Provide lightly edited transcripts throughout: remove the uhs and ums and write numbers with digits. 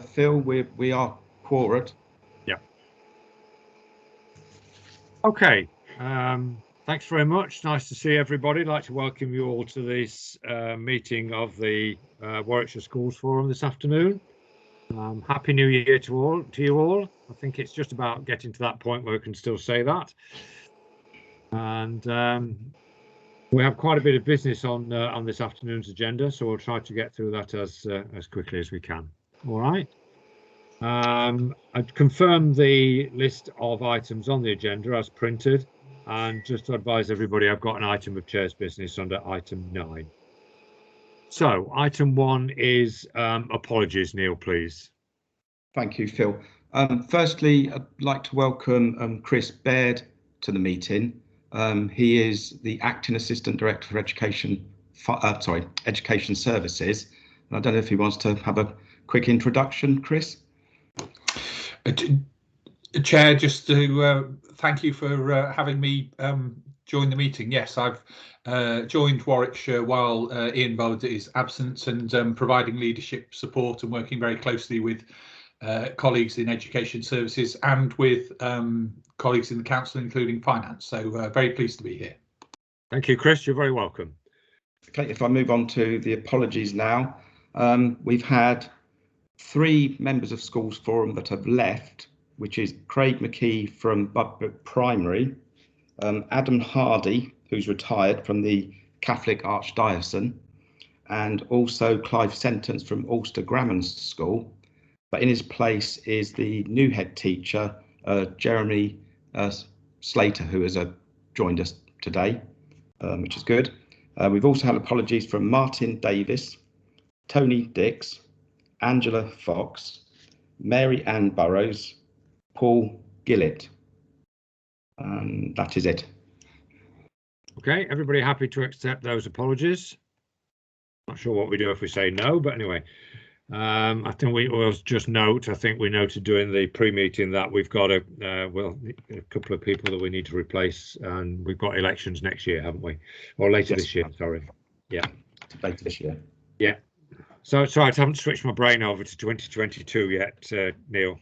Phil, we are quorate. Yeah. Okay. Thanks very much. Nice to see everybody. I'd like to welcome you all to this meeting of the Warwickshire Schools Forum this afternoon. Happy New Year to you all. I think it's just about getting to that point where we can still say that. And we have quite a bit of business on this afternoon's agenda, so we'll try to get through that as quickly as we can. All right. I'd confirm the list of items on the agenda as printed, and just to advise everybody, I've got an item of chair's business under item 9. So item 1 is apologies. Neil, please. Thank you, Phil. Firstly, I'd like to welcome Chris Baird to the meeting. He is the Acting Assistant Director for Education Services. And I don't know if he wants to have a quick introduction, Chris. Chair, just to thank you for having me join the meeting. Yes, I've joined Warwickshire while Ian Budd is absent, and providing leadership support and working very closely with colleagues in education services and with colleagues in the council, including finance. So very pleased to be here. Thank you, Chris. You're very welcome. Okay, if I move on to the apologies now, we've had 3 members of Schools Forum that have left, which is Craig McKee from Budbrook Primary, Adam Hardy, who's retired from the Catholic Archdiocese, and also Clive Sentence from Ulster Grammar School. But in his place is the new head teacher, Jeremy Slater, who has joined us today, which is good. We've also had apologies from Martin Davis, Tony Dix, Angela Fox, Mary Ann Burrows, Paul Gillett. And that is it. Okay, everybody happy to accept those apologies? Not sure what we do if we say no, but anyway. I think we noted during the pre-meeting that we've got a couple of people that we need to replace, and we've got elections next year, haven't we? Or later this year, sorry. Yeah. Later this year. Yeah. So it's right, I haven't switched my brain over to 2022 yet, Neil.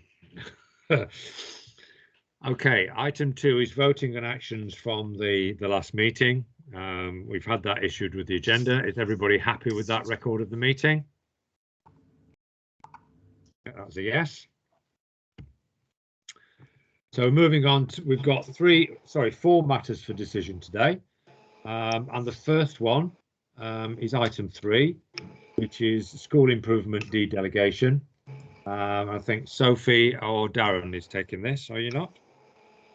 Okay, item 2 is voting and actions from the last meeting. We've had that issued with the agenda. Is everybody happy with that record of the meeting? That's a yes. So moving on, we've got 4 matters for decision today. And the first one is item 3, which is school improvement delegation. I think Sophie or Darren is taking this, are you not?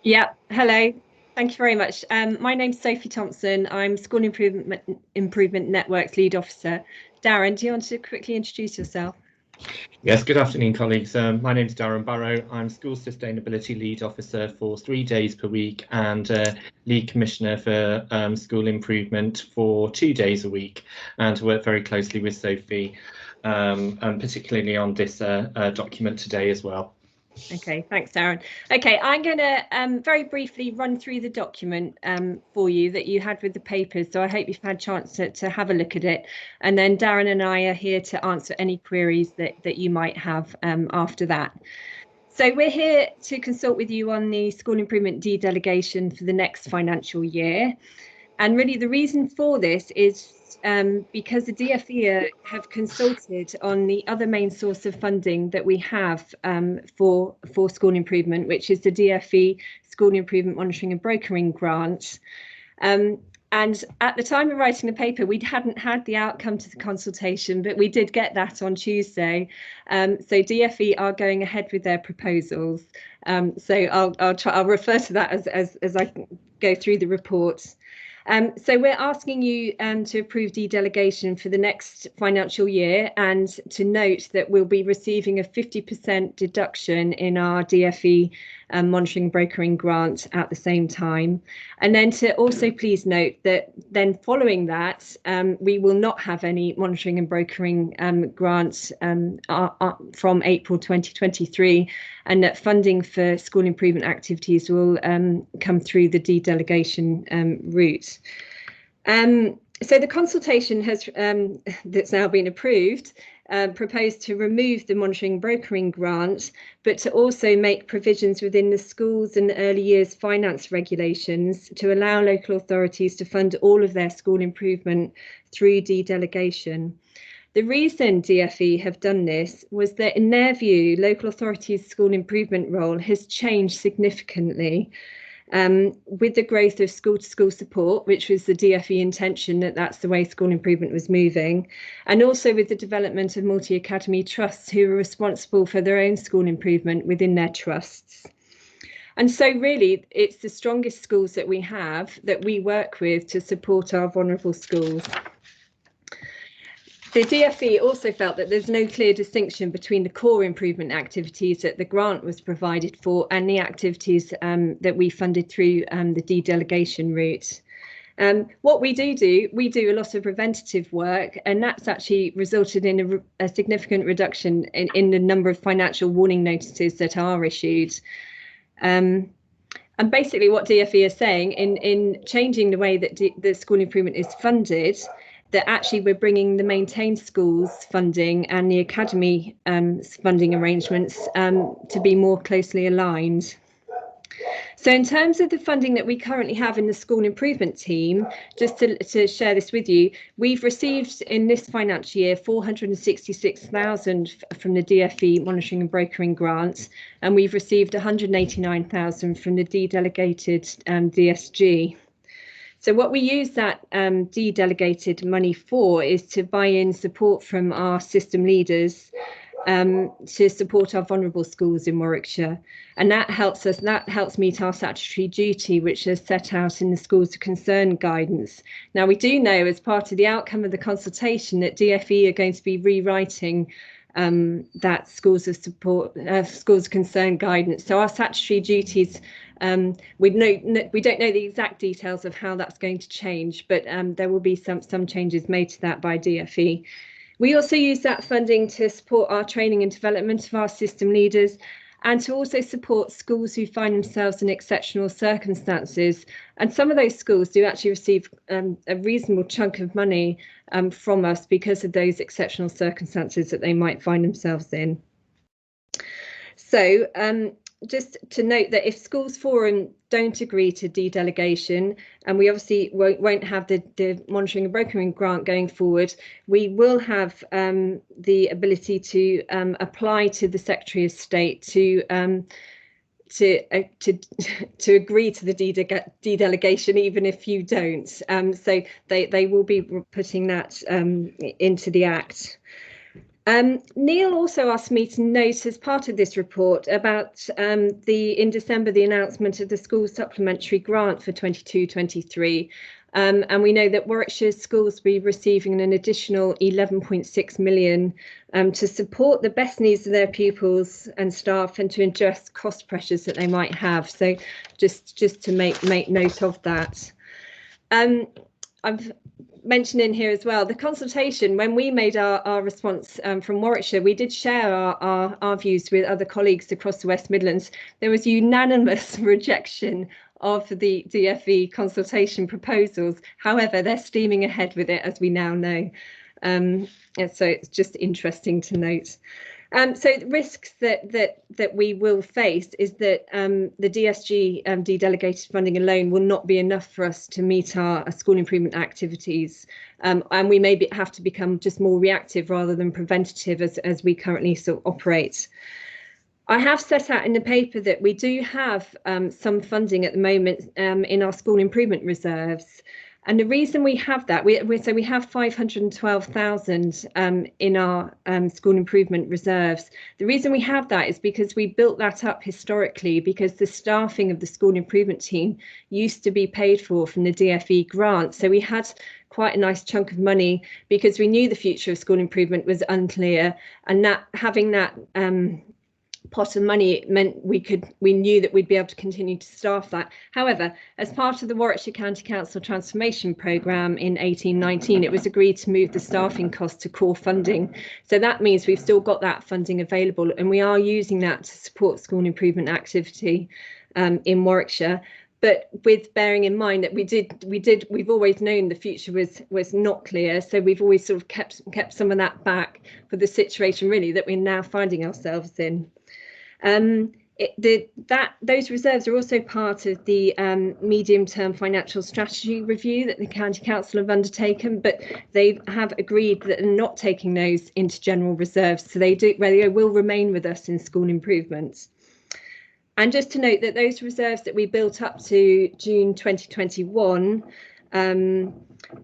Yeah, hello. Thank you very much. My name's Sophie Thompson. I'm School Improvement Network's lead officer. Darren, do you want to quickly introduce yourself? Yes, good afternoon, colleagues. My name is Darren Barrow. I'm School Sustainability Lead Officer for 3 days per week and Lead Commissioner for School Improvement for 2 days a week, and work very closely with Sophie, and particularly on this document today as well. Okay, thanks, Darren. Okay, I'm going to very briefly run through the document for you that you had with the papers. So I hope you've had a chance to have a look at it. And then Darren and I are here to answer any queries that you might have after that. So we're here to consult with you on the school improvement delegation for the next financial year. And really the reason for this is because the DFE have consulted on the other main source of funding that we have for school improvement, which is the DFE School Improvement Monitoring and Brokering Grant. And at the time of writing the paper, we hadn't had the outcome to the consultation, but we did get that on Tuesday. So DFE are going ahead with their proposals. So I'll refer to that as I go through the report. So we're asking you to approve delegation for the next financial year, and to note that we'll be receiving a 50% deduction in our DFE monitoring brokering grant at the same time. And then to also please note that then following that, we will not have any monitoring and brokering grants from April 2023, and that funding for school improvement activities will come through the delegation route. So the consultation has that's now been approved proposed to remove the monitoring and brokering grant, but to also make provisions within the schools and early years finance regulations to allow local authorities to fund all of their school improvement through dedelegation. The reason DfE have done this was that, in their view, local authorities' school improvement role has changed significantly. With the growth of school-to-school support, which was the DfE intention that that's the way school improvement was moving, and also with the development of multi-academy trusts who are responsible for their own school improvement within their trusts. And so really, it's the strongest schools that we have that we work with to support our vulnerable schools. The DfE also felt that there's no clear distinction between the core improvement activities that the grant was provided for and the activities that we funded through the dedelegation route. What we do a lot of preventative work, and that's actually resulted in a significant reduction in the number of financial warning notices that are issued. And basically what DfE is saying in changing the way that the school improvement is funded, that actually we're bringing the maintained schools funding and the academy funding arrangements to be more closely aligned. So in terms of the funding that we currently have in the school improvement team, just to share this with you, we've received in this financial year 466,000 from the DfE monitoring and brokering grants, and we've received 189,000 from the dedelegated DSG. So what we use that dedelegated money for is to buy in support from our system leaders to support our vulnerable schools in Warwickshire. And that helps meet our statutory duty, which is set out in the Schools of Concern guidance. Now, we do know as part of the outcome of the consultation that DfE are going to be rewriting that Schools of Concern guidance. So our statutory duties, we don't know the exact details of how that's going to change, but there will be some changes made to that by DfE. We also use that funding to support our training and development of our system leaders, and to also support schools who find themselves in exceptional circumstances. And some of those schools do actually receive a reasonable chunk of money from us because of those exceptional circumstances that they might find themselves in. So just to note that if Schools Forum don't agree to dedelegation, and we obviously won't have the monitoring and brokering grant going forward, we will have the ability to apply to the Secretary of State to agree to the dedelegation, even if you don't. So they will be putting that into the Act. Neil also asked me to note as part of this report about in December the announcement of the school supplementary grant for 22-23, and we know that Warwickshire schools will be receiving an additional 11.6 million to support the best needs of their pupils and staff and to address cost pressures that they might have. So just to make note of that. I've mentioned in here as well, the consultation, when we made our response from Warwickshire, we did share our views with other colleagues across the West Midlands. There was unanimous rejection of the DfE consultation proposals. However, they're steaming ahead with it, as we now know. And so it's just interesting to note. So the risks that we will face is that the DSG dedelegated funding alone will not be enough for us to meet our school improvement activities, and we may have to become just more reactive rather than preventative as we currently sort of operate. I have set out in the paper that we do have some funding at the moment in our school improvement reserves. And the reason we have that, we have 512,000 in our school improvement reserves. The reason we have that is because we built that up historically, because the staffing of the school improvement team used to be paid for from the DfE grant. So we had quite a nice chunk of money because we knew the future of school improvement was unclear, and that having that pot of money meant we knew that we'd be able to continue to staff that. However, as part of the Warwickshire County Council transformation programme in 1819, it was agreed to move the staffing cost to core funding. So that means we've still got that funding available, and we are using that to support school improvement activity in Warwickshire. but with bearing in mind that we've always known the future was not clear, so we've always sort of kept some of that back for the situation really that we're now finding ourselves in. Those reserves are also part of the medium-term financial strategy review that the County Council have undertaken, but they have agreed that they're not taking those into general reserves, so they will remain with us in school improvements. And just to note that those reserves that we built up to June 2021,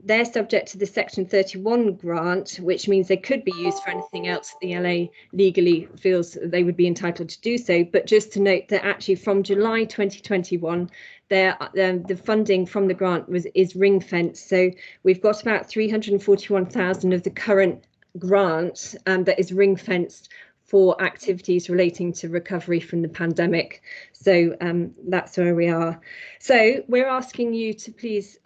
they're subject to the Section 31 grant, which means they could be used for anything else the LA legally feels that they would be entitled to do so. But just to note that actually from July 2021, the funding from the grant is ring fenced. So we've got about 341,000 of the current grant that is ring fenced for activities relating to recovery from the pandemic. So that's where we are. So we're asking you to please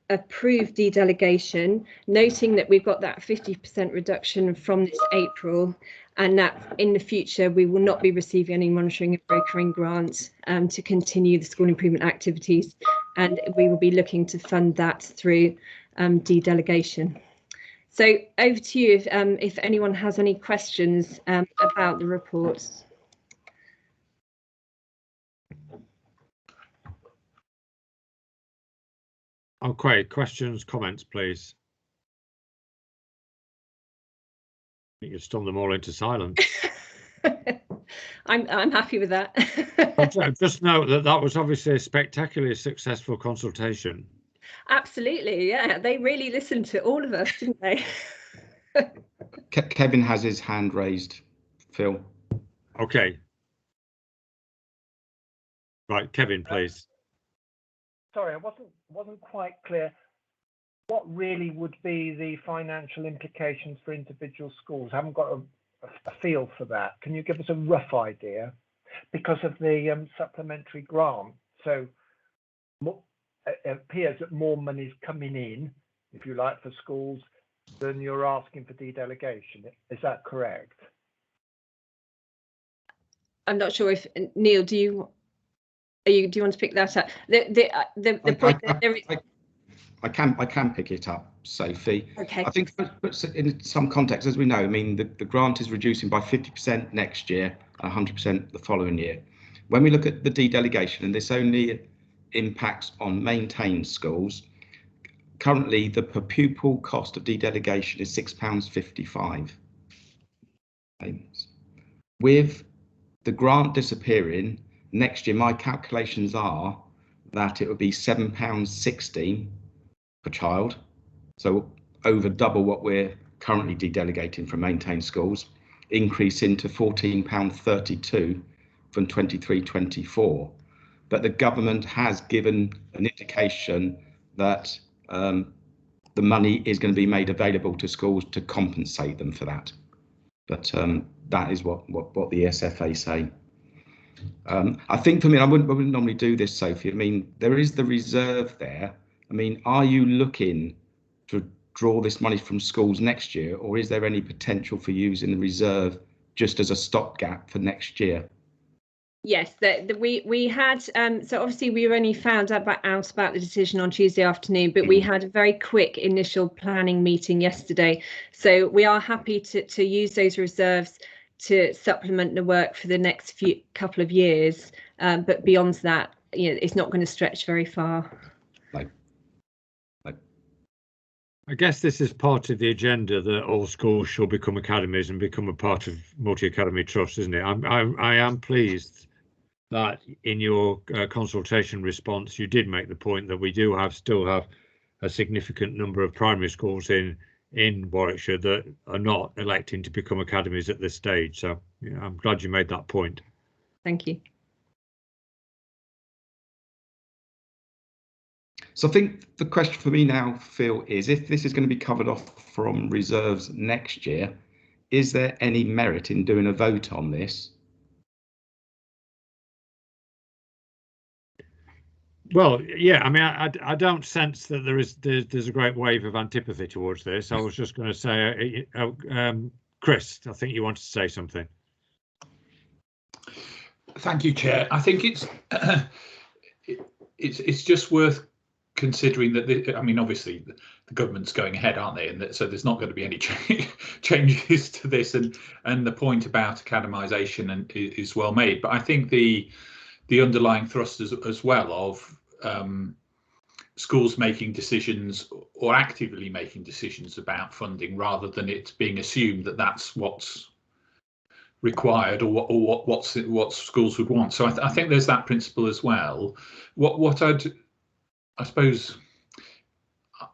approve dedelegation, noting that we've got that 50% reduction from this April, and that in the future we will not be receiving any monitoring and brokering grants to continue the school improvement activities, and we will be looking to fund that through dedelegation. So over to you if anyone has any questions about the reports. Okay, questions, comments, please. I think you've stunned them all into silence. I'm happy with that. Just note that was obviously a spectacularly successful consultation. Absolutely, yeah. They really listened to all of us, didn't they? Kevin has his hand raised, Phil. Okay. Right, Kevin, please. Sorry, I wasn't quite clear. What really would be the financial implications for individual schools? I haven't got a feel for that. Can you give us a rough idea? Because of the supplementary grant, so it appears that more money is coming in, if you like, for schools than you're asking for dedelegation. Is that correct? I'm not sure if Neil, do you want to pick that up? The point that there is. I can pick it up, Sophie. Okay. I think in some context, as we know, I mean, the grant is reducing by 50% next year, 100% the following year. When we look at the dedelegation, and this only impacts on maintained schools, currently the per pupil cost of dedelegation is £6.55. With the grant disappearing next year, my calculations are that it would be £7.16 per child, so over double what we're currently dedelegating from maintained schools, increasing to £14.32 from 23-24. But the government has given an indication that the money is going to be made available to schools to compensate them for that. But that is what the SFA say. I think for me, I wouldn't normally do this, Sophie. I mean, there is the reserve there. I mean, are you looking to draw this money from schools next year, or is there any potential for using the reserve just as a stopgap for next year? Yes, we had, so obviously we only found out about the decision on Tuesday afternoon, but we had a very quick initial planning meeting yesterday. So we are happy to use those reserves to supplement the work for the next couple of years. But beyond that, it's not going to stretch very far. I guess this is part of the agenda that all schools shall become academies and become a part of multi-academy trust, isn't it? I am pleased that in your consultation response, you did make the point that we do still have a significant number of primary schools in Warwickshire that are not electing to become academies at this stage. So I'm glad you made that point. Thank you. So I think the question for me now, Phil, is if this is going to be covered off from reserves next year, is there any merit in doing a vote on this? Well, yeah, I mean, I don't sense that there's a great wave of antipathy towards this. I was just going to say, Chris, I think you wanted to say something. Thank you, Chair. I think it's it's just worth considering that I mean, obviously the government's going ahead, aren't they? And so there's not going to be any changes to this, and the point about academisation is well made. But I think the underlying thrust as well of schools making decisions or actively making decisions about funding, rather than it being assumed that that's what's required or what schools would want. So I think there's that principle as well. I suppose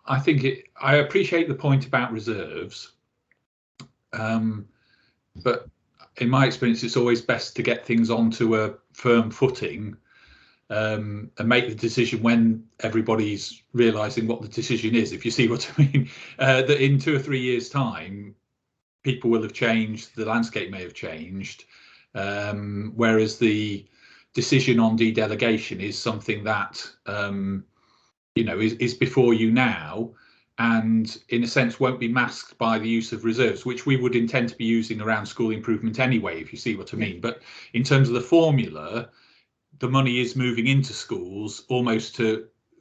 I appreciate the point about reserves, but in my experience, it's always best to get things onto a firm footing and make the decision when everybody's realising what the decision is, if you see what I mean. That in 2 or 3 years' time, people will have changed, the landscape may have changed, whereas the decision on dedelegation is something that is before you now, and in a sense won't be masked by the use of reserves, which we would intend to be using around school improvement anyway, if you see what I mean. But in terms of the formula, the money is moving into schools almost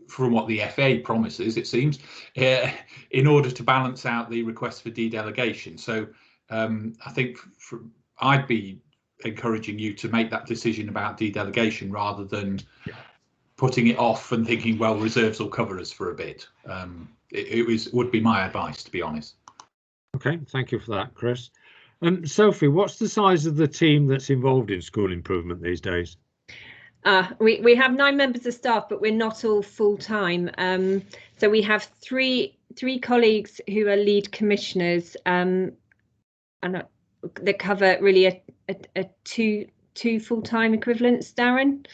from what the FA promises, it seems, in order to balance out the request for dedelegation. So I think I'd be encouraging you to make that decision about dedelegation rather than putting it off and thinking, well, reserves will cover us for a bit. It would be my advice, to be honest. Okay, thank you for that, Chris. Sophie, what's the size of the team that's involved in school improvement these days? We have 9 members of staff, but we're not all full time. So we have three colleagues who are lead commissioners, and they cover really a two full time equivalents. Darren?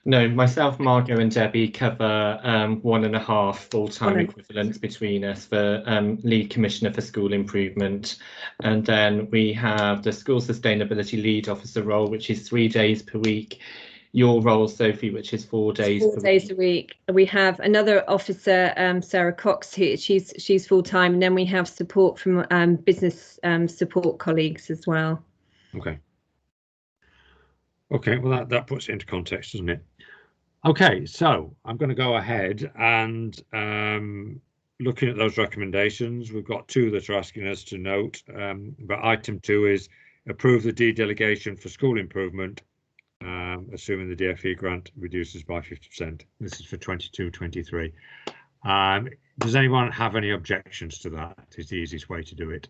No, myself, Margot and Debbie cover 1.5 full-time equivalents between us for lead commissioner for school improvement. And then we have the school sustainability lead officer role, which is 3 days per week. Your role, Sophie, which is 4 days. 4 days a week. We have another officer, Sarah Cox, who she's full-time, and then we have support from business support colleagues as well. Okay, well that puts it into context, doesn't it? Okay, so I'm going to go ahead and looking at those recommendations. We've got 2 that are asking us to note, but item 2 is approve the dedelegation for school improvement, assuming the DFE grant reduces by 50%. This is for 22-23. Does anyone have any objections to that? It's the easiest way to do it.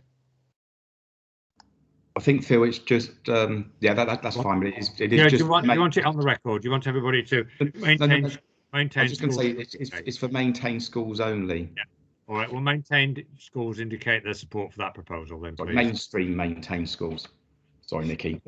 I think, Phil, it's just that's fine. But it is do you want it on the record? Do you want everybody to maintain? I was just going to say it's for maintained schools only. Yeah. All right. Well, maintained schools indicate their support for that proposal. Then, please. Mainstream maintained schools. Sorry, Nikki.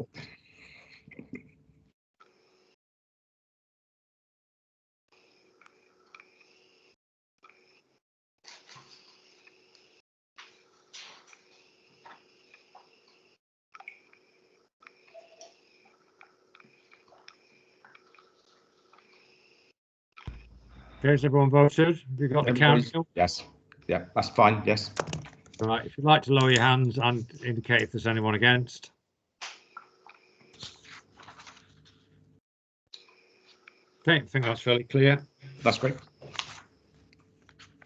Has everyone voted? Have you got the council? Yes. Yeah, that's fine. Yes. All right. If you'd like to lower your hands and indicate if there's anyone against. Okay, I think that's fairly clear. That's great.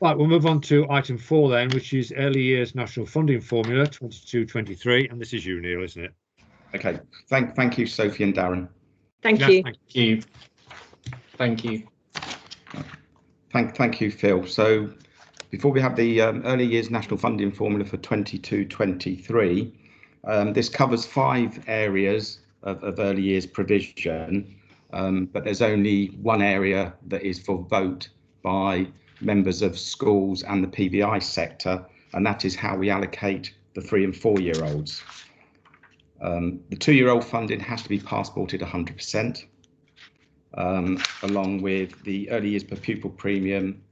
Right, we'll move on to item 4 then, which is early years national funding formula 22-23, and this is you, Neil, isn't it? Okay. Thank you, Sophie and Darren. Thank you. Thank you. Thank you, Phil. So before we have the early years national funding formula for 22-23, this covers 5 areas of early years provision, but there's only one area that is for vote by members of schools and the PBI sector, and that is how we allocate the 3 and 4 year olds. The 2-year-old funding has to be passported 100%. Along with the early years per pupil premium,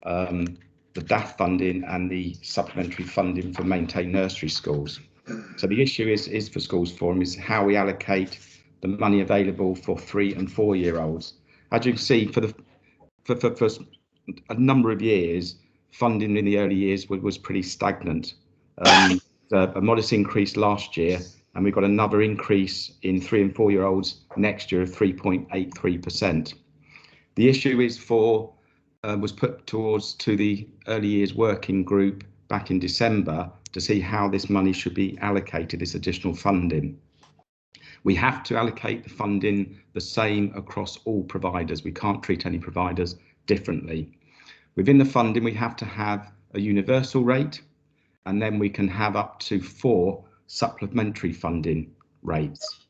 the DAF funding and the supplementary funding for maintained nursery schools. So the issue is for Schools Forum is how we allocate the money available for 3 and 4 year olds. As you can see, for a number of years, funding in the early years was pretty stagnant. A modest increase last year, and we've got another increase in 3 and 4 year olds next year of 3.83%. The issue is was put to the early years working group back in December to see how this money should be allocated, this additional funding. We have to allocate the funding the same across all providers. We can't treat any providers differently. Within the funding, we have to have a universal rate, and then we can have up to 4 supplementary funding rates.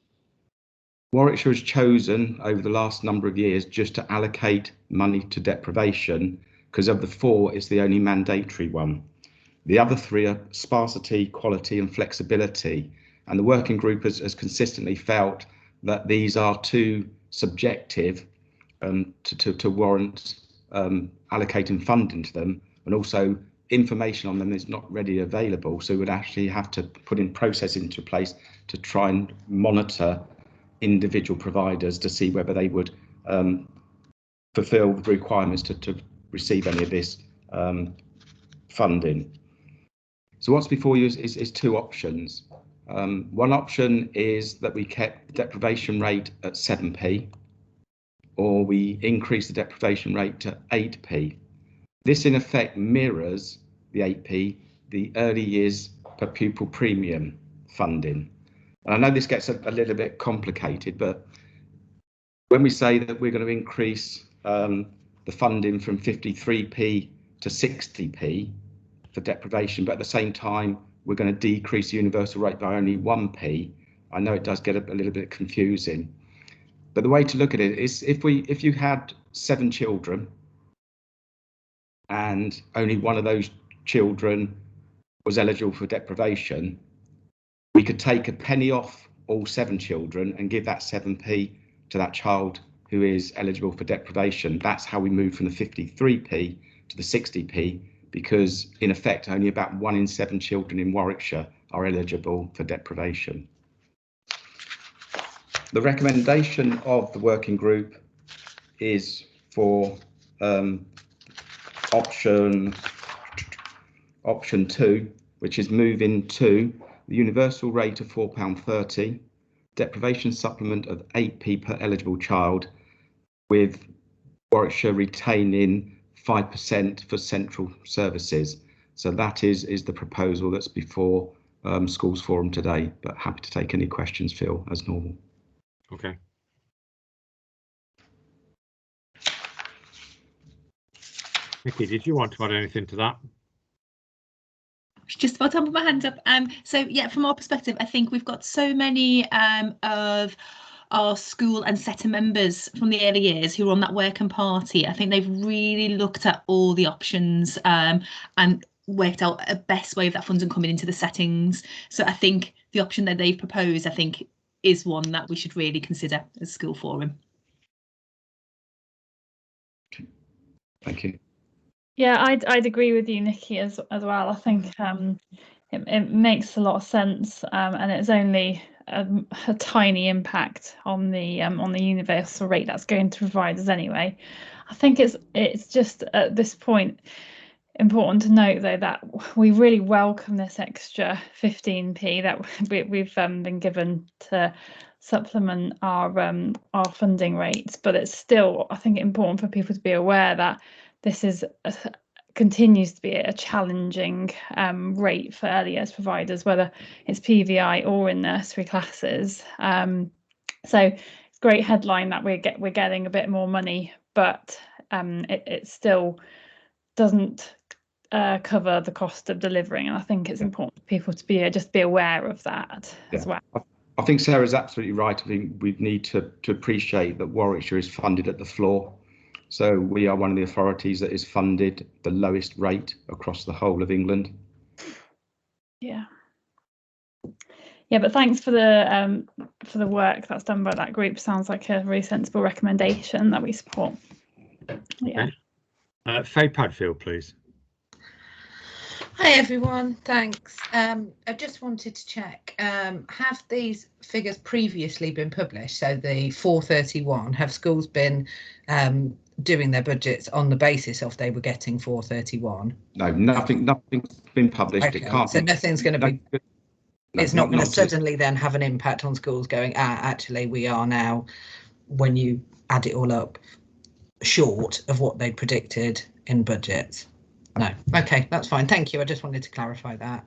Warwickshire has chosen over the last number of years just to allocate money to deprivation because of the 4 is the only mandatory one. The other 3 are sparsity, quality and flexibility. And the working group has consistently felt that these are too subjective to warrant allocating funding to them, and also information on them is not readily available. So we would actually have to put in process into place to try and monitor individual providers to see whether they would fulfil the requirements to receive any of this funding. So what's before you is 2 options. One option is that we kept the deprivation rate at 7p, or we increase the deprivation rate to 8p. This in effect mirrors the 8p, the early years per pupil premium funding. And I know this gets a little bit complicated, but when we say that we're going to increase the funding from 53p to 60p for deprivation, but at the same time we're going to decrease the universal rate by only 1p. I know it does get a little bit confusing, but the way to look at it is if you had 7 children and only one of those children was eligible for deprivation, we could take a penny off all 7 children and give that 7p to that child who is eligible for deprivation. That's how we move from the 53p to the 60p, because in effect only about 1 in 7 children in Warwickshire are eligible for deprivation. The recommendation of the working group is for option 2, which is moving to the universal rate of £4.30, deprivation supplement of 8p per eligible child, with Warwickshire retaining 5% for central services. So that is the proposal that's before Schools Forum today, but happy to take any questions, Phil, as normal. Okay. Nikki, did you want to add anything to that? Just about to put my hand up. So yeah, from our perspective, I think we've got so many of our school and SETA members from the early years who are on that working party. I think they've really looked at all the options and worked out a best way of that funding coming into the settings. So I think the option that they've proposed, I think, is one that we should really consider as School Forum. Thank you. Yeah, I'd agree with you, Nikki, as well. I think it makes a lot of sense, and it's only a tiny impact on the universal rate that's going to providers anyway. I think it's just at this point important to note though that we really welcome this extra 15p that we've been given to supplement our funding rates, but it's still, I think, important for people to be aware that this is continues to be a challenging rate for early years providers, whether it's PVI or in nursery classes. So it's a great headline that we're getting a bit more money, but it still doesn't cover the cost of delivering, and I think it's important for people to be aware of that as well. I think Sarah's absolutely right. I think we need to appreciate that Warwickshire is funded at the floor. So we are one of the authorities that is funded the lowest rate across the whole of England. Yeah, but thanks for the work that's done by that group. Sounds like a really sensible recommendation that we support. Yeah. Faye Padfield, please. Hi everyone, thanks. I just wanted to check, have these figures previously been published? So the 431, have schools been doing their budgets on the basis of they were getting 431? No, nothing's been published. Okay, It can't. so nothing's going to be. It's not going to suddenly then have an impact on schools going, actually, we are now, when you add it all up, short of what they predicted in budgets. No. OK, that's fine. Thank you. I just wanted to clarify that.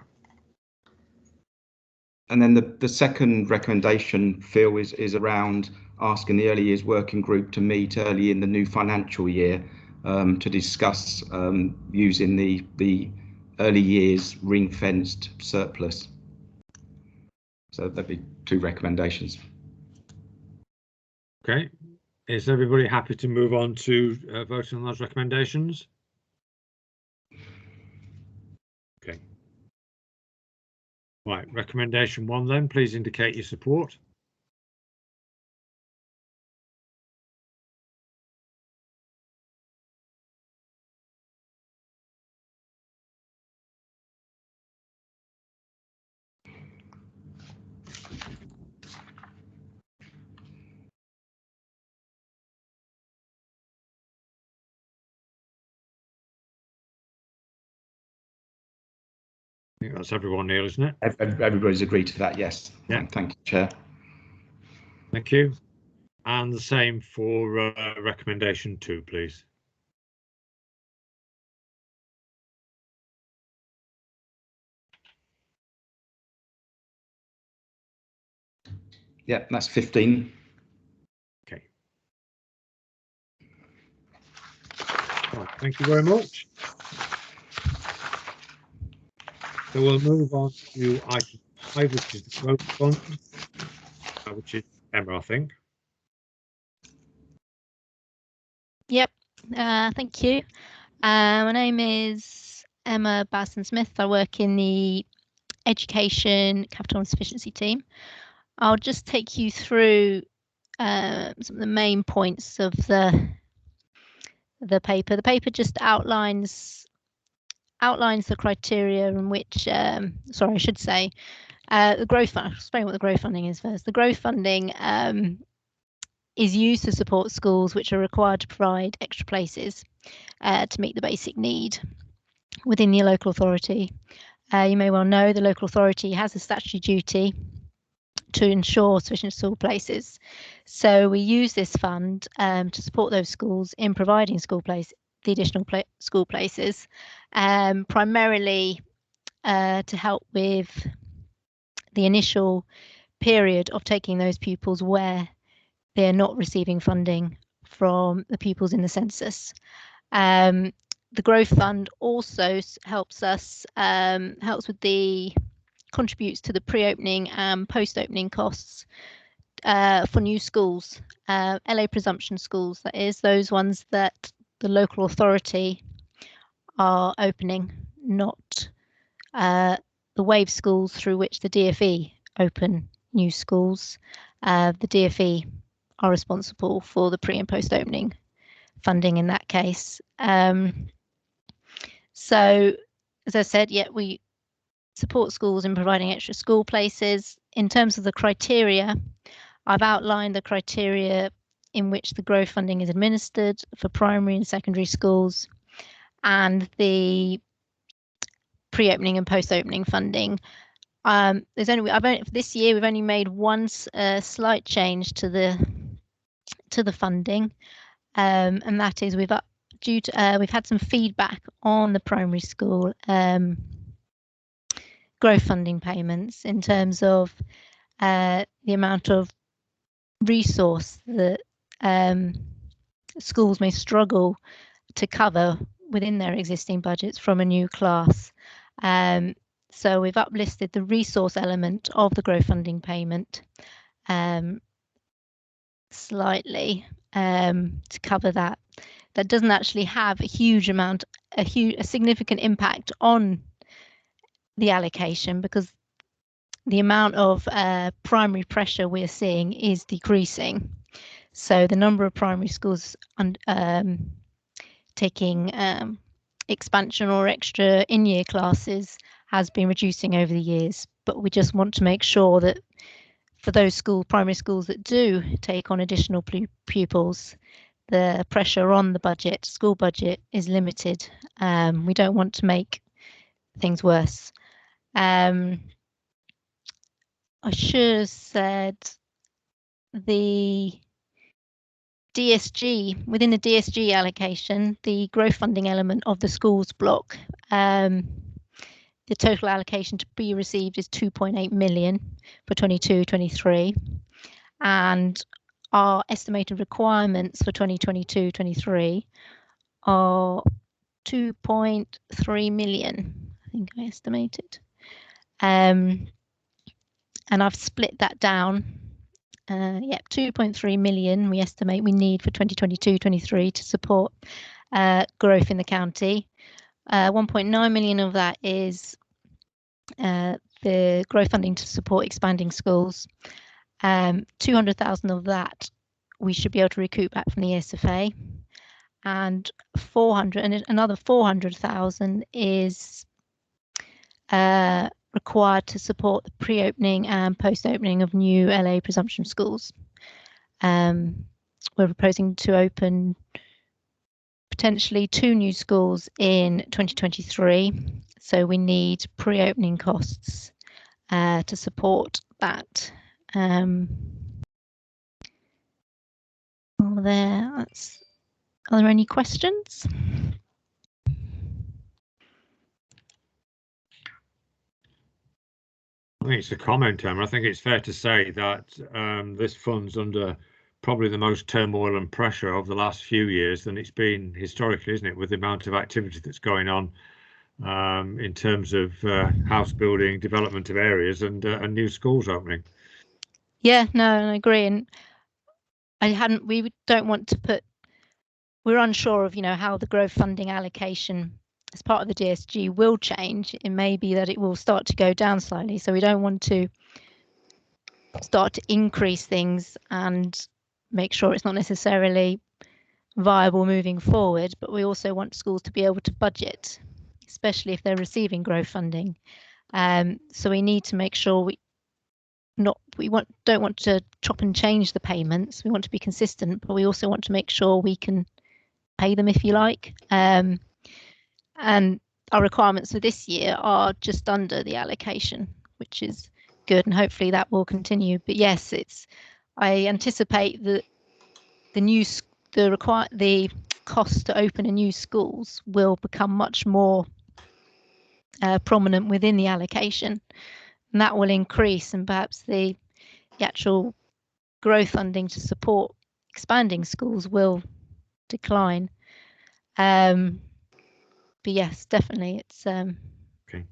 And then the second recommendation, Phil, is around asking the early years working group to meet early in the new financial year to discuss using the early years ring-fenced surplus. So there'd be 2 recommendations. Okay, is everybody happy to move on to voting on those recommendations? Okay. Right, recommendation 1 then, please indicate your support. I think that's everyone, Neil, isn't it? Everybody's agreed to that, yes. Yeah. Thank you, Chair. Thank you. And the same for recommendation 2, please. Yeah, that's 15. Okay. Right, thank you very much. So we'll move on to item 5, which is the growth fund, which is Emma, I think. Yep, thank you. My name is Emma Basson-Smith. I work in the Education Capital and Sufficiency team. I'll just take you through some of the main points of the paper. The paper just outlines the criteria in which, sorry, I should say, the growth fund. I'll explain what the growth funding is first. The growth funding is used to support schools which are required to provide extra places to meet the basic need within the local authority. You may well know the local authority has a statutory duty to ensure sufficient school places. So we use this fund to support those schools in providing the additional school places, primarily to help with the initial period of taking those pupils where they're not receiving funding from the pupils in the census. The growth fund also helps contributes to the pre-opening and post-opening costs for new schools, LA presumption schools, that is, those ones that the local authority are opening, not the wave schools through which the DfE open new schools. The DfE are responsible for the pre and post opening funding in that case. So, as I said, we support schools in providing extra school places. In terms of the criteria, I've outlined the criteria in which the growth funding is administered for primary and secondary schools, and the pre-opening and post-opening funding. This year we've only made one slight change to the funding, and that is we've had some feedback on the primary school growth funding payments in terms of the amount of resource that schools may struggle to cover within their existing budgets from a new class. So we've uplisted the resource element of the growth funding payment slightly to cover that. That doesn't actually have a significant impact on the allocation, because the amount of primary pressure we're seeing is decreasing. So the number of primary schools taking expansion or extra in-year classes has been reducing over the years, but we just want to make sure that for those primary schools that do take on additional pupils, the pressure on the school budget is limited. We don't want to make things worse. I should have said the DSG, within the DSG allocation, the growth funding element of the schools block, the total allocation to be received is 2.8 million for 22-23, and our estimated requirements for 2022-23 are 2.3 million, I think I estimated. And I've split that down. 2.3 million we estimate we need for 2022-23 to support growth in the county. 1.9 million of that is the growth funding to support expanding schools. 200,000 of that we should be able to recoup back from the ESFA, and another 400,000 is required to support the pre-opening and post-opening of new LA presumption schools. We're proposing to open potentially 2 new schools in 2023, so we need pre-opening costs to support that. Are there any questions? I think it's a comment, Emma. I think it's fair to say that this fund's under probably the most turmoil and pressure of the last few years than it's been historically, isn't it, with the amount of activity that's going on in terms of house building, development of areas, and new schools opening. Yeah, no, I agree. And we don't want to put, we're unsure of, how the growth funding allocation as part of the DSG will change. It may be that it will start to go down slightly. So we don't want to start to increase things and make sure it's not necessarily viable moving forward, but we also want schools to be able to budget, especially if they're receiving growth funding. So we need to make sure we don't want to chop and change the payments. We want to be consistent, but we also want to make sure we can pay them, if you like. And our requirements for this year are just under the allocation, which is good, and hopefully that will continue. But yes, I anticipate that the cost to open a new schools will become much more prominent within the allocation, and that will increase, and perhaps the actual growth funding to support expanding schools will decline. But yes, definitely it's okay.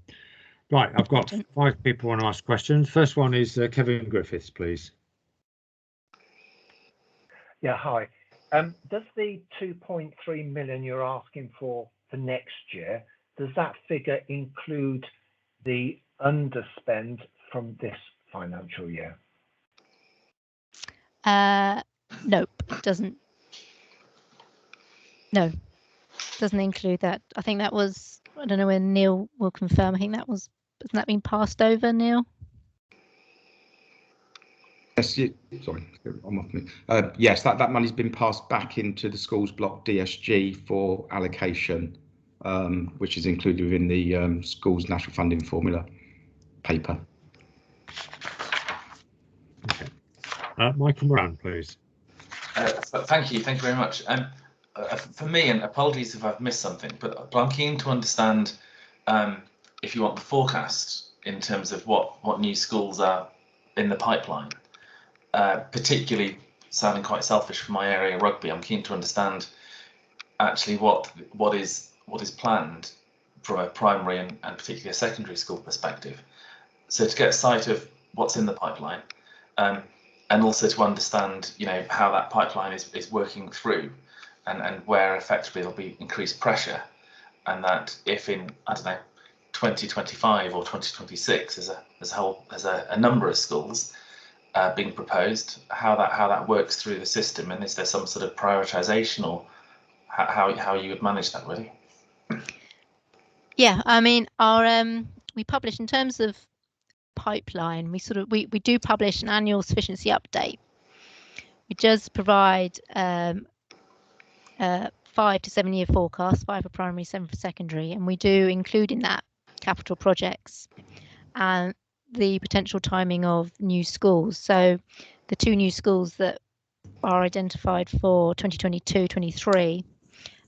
Right, I've got 5 people want to ask questions. First one is Kevin Griffiths, please. Yeah, hi. Does the 2.3 million you're asking for next year, does that figure include the underspend from this financial year? Nope, it doesn't. No, doesn't include that. I think that was, I don't know when Neil will confirm. I think that was, hasn't that been passed over, Neil? Yes, sorry, I'm off mute. Yes, that money's been passed back into the schools block DSG for allocation, which is included within the schools national funding formula paper. Okay. Michael Moran, please. Thank you very much. For me, and apologies if I've missed something, but I'm keen to understand if you want the forecast in terms of what new schools are in the pipeline. Particularly sounding quite selfish for my area, rugby, I'm keen to understand actually what is planned from a primary and particularly a secondary school perspective. So to get sight of what's in the pipeline, and also to understand, how that pipeline is working through, and where effectively there'll be increased pressure, and that if in, I don't know, 2025 or 2026 as a number of schools being proposed, how that works through the system, and is there some sort of prioritization, or how you would manage that, really? Yeah, I mean, our we publish in terms of pipeline. We do publish an annual sufficiency update. We just provide 5 to 7 year forecast, 5 for primary, 7 for secondary, and we do include in that capital projects. And the potential timing of new schools. So the two new schools that are identified for 2022-23,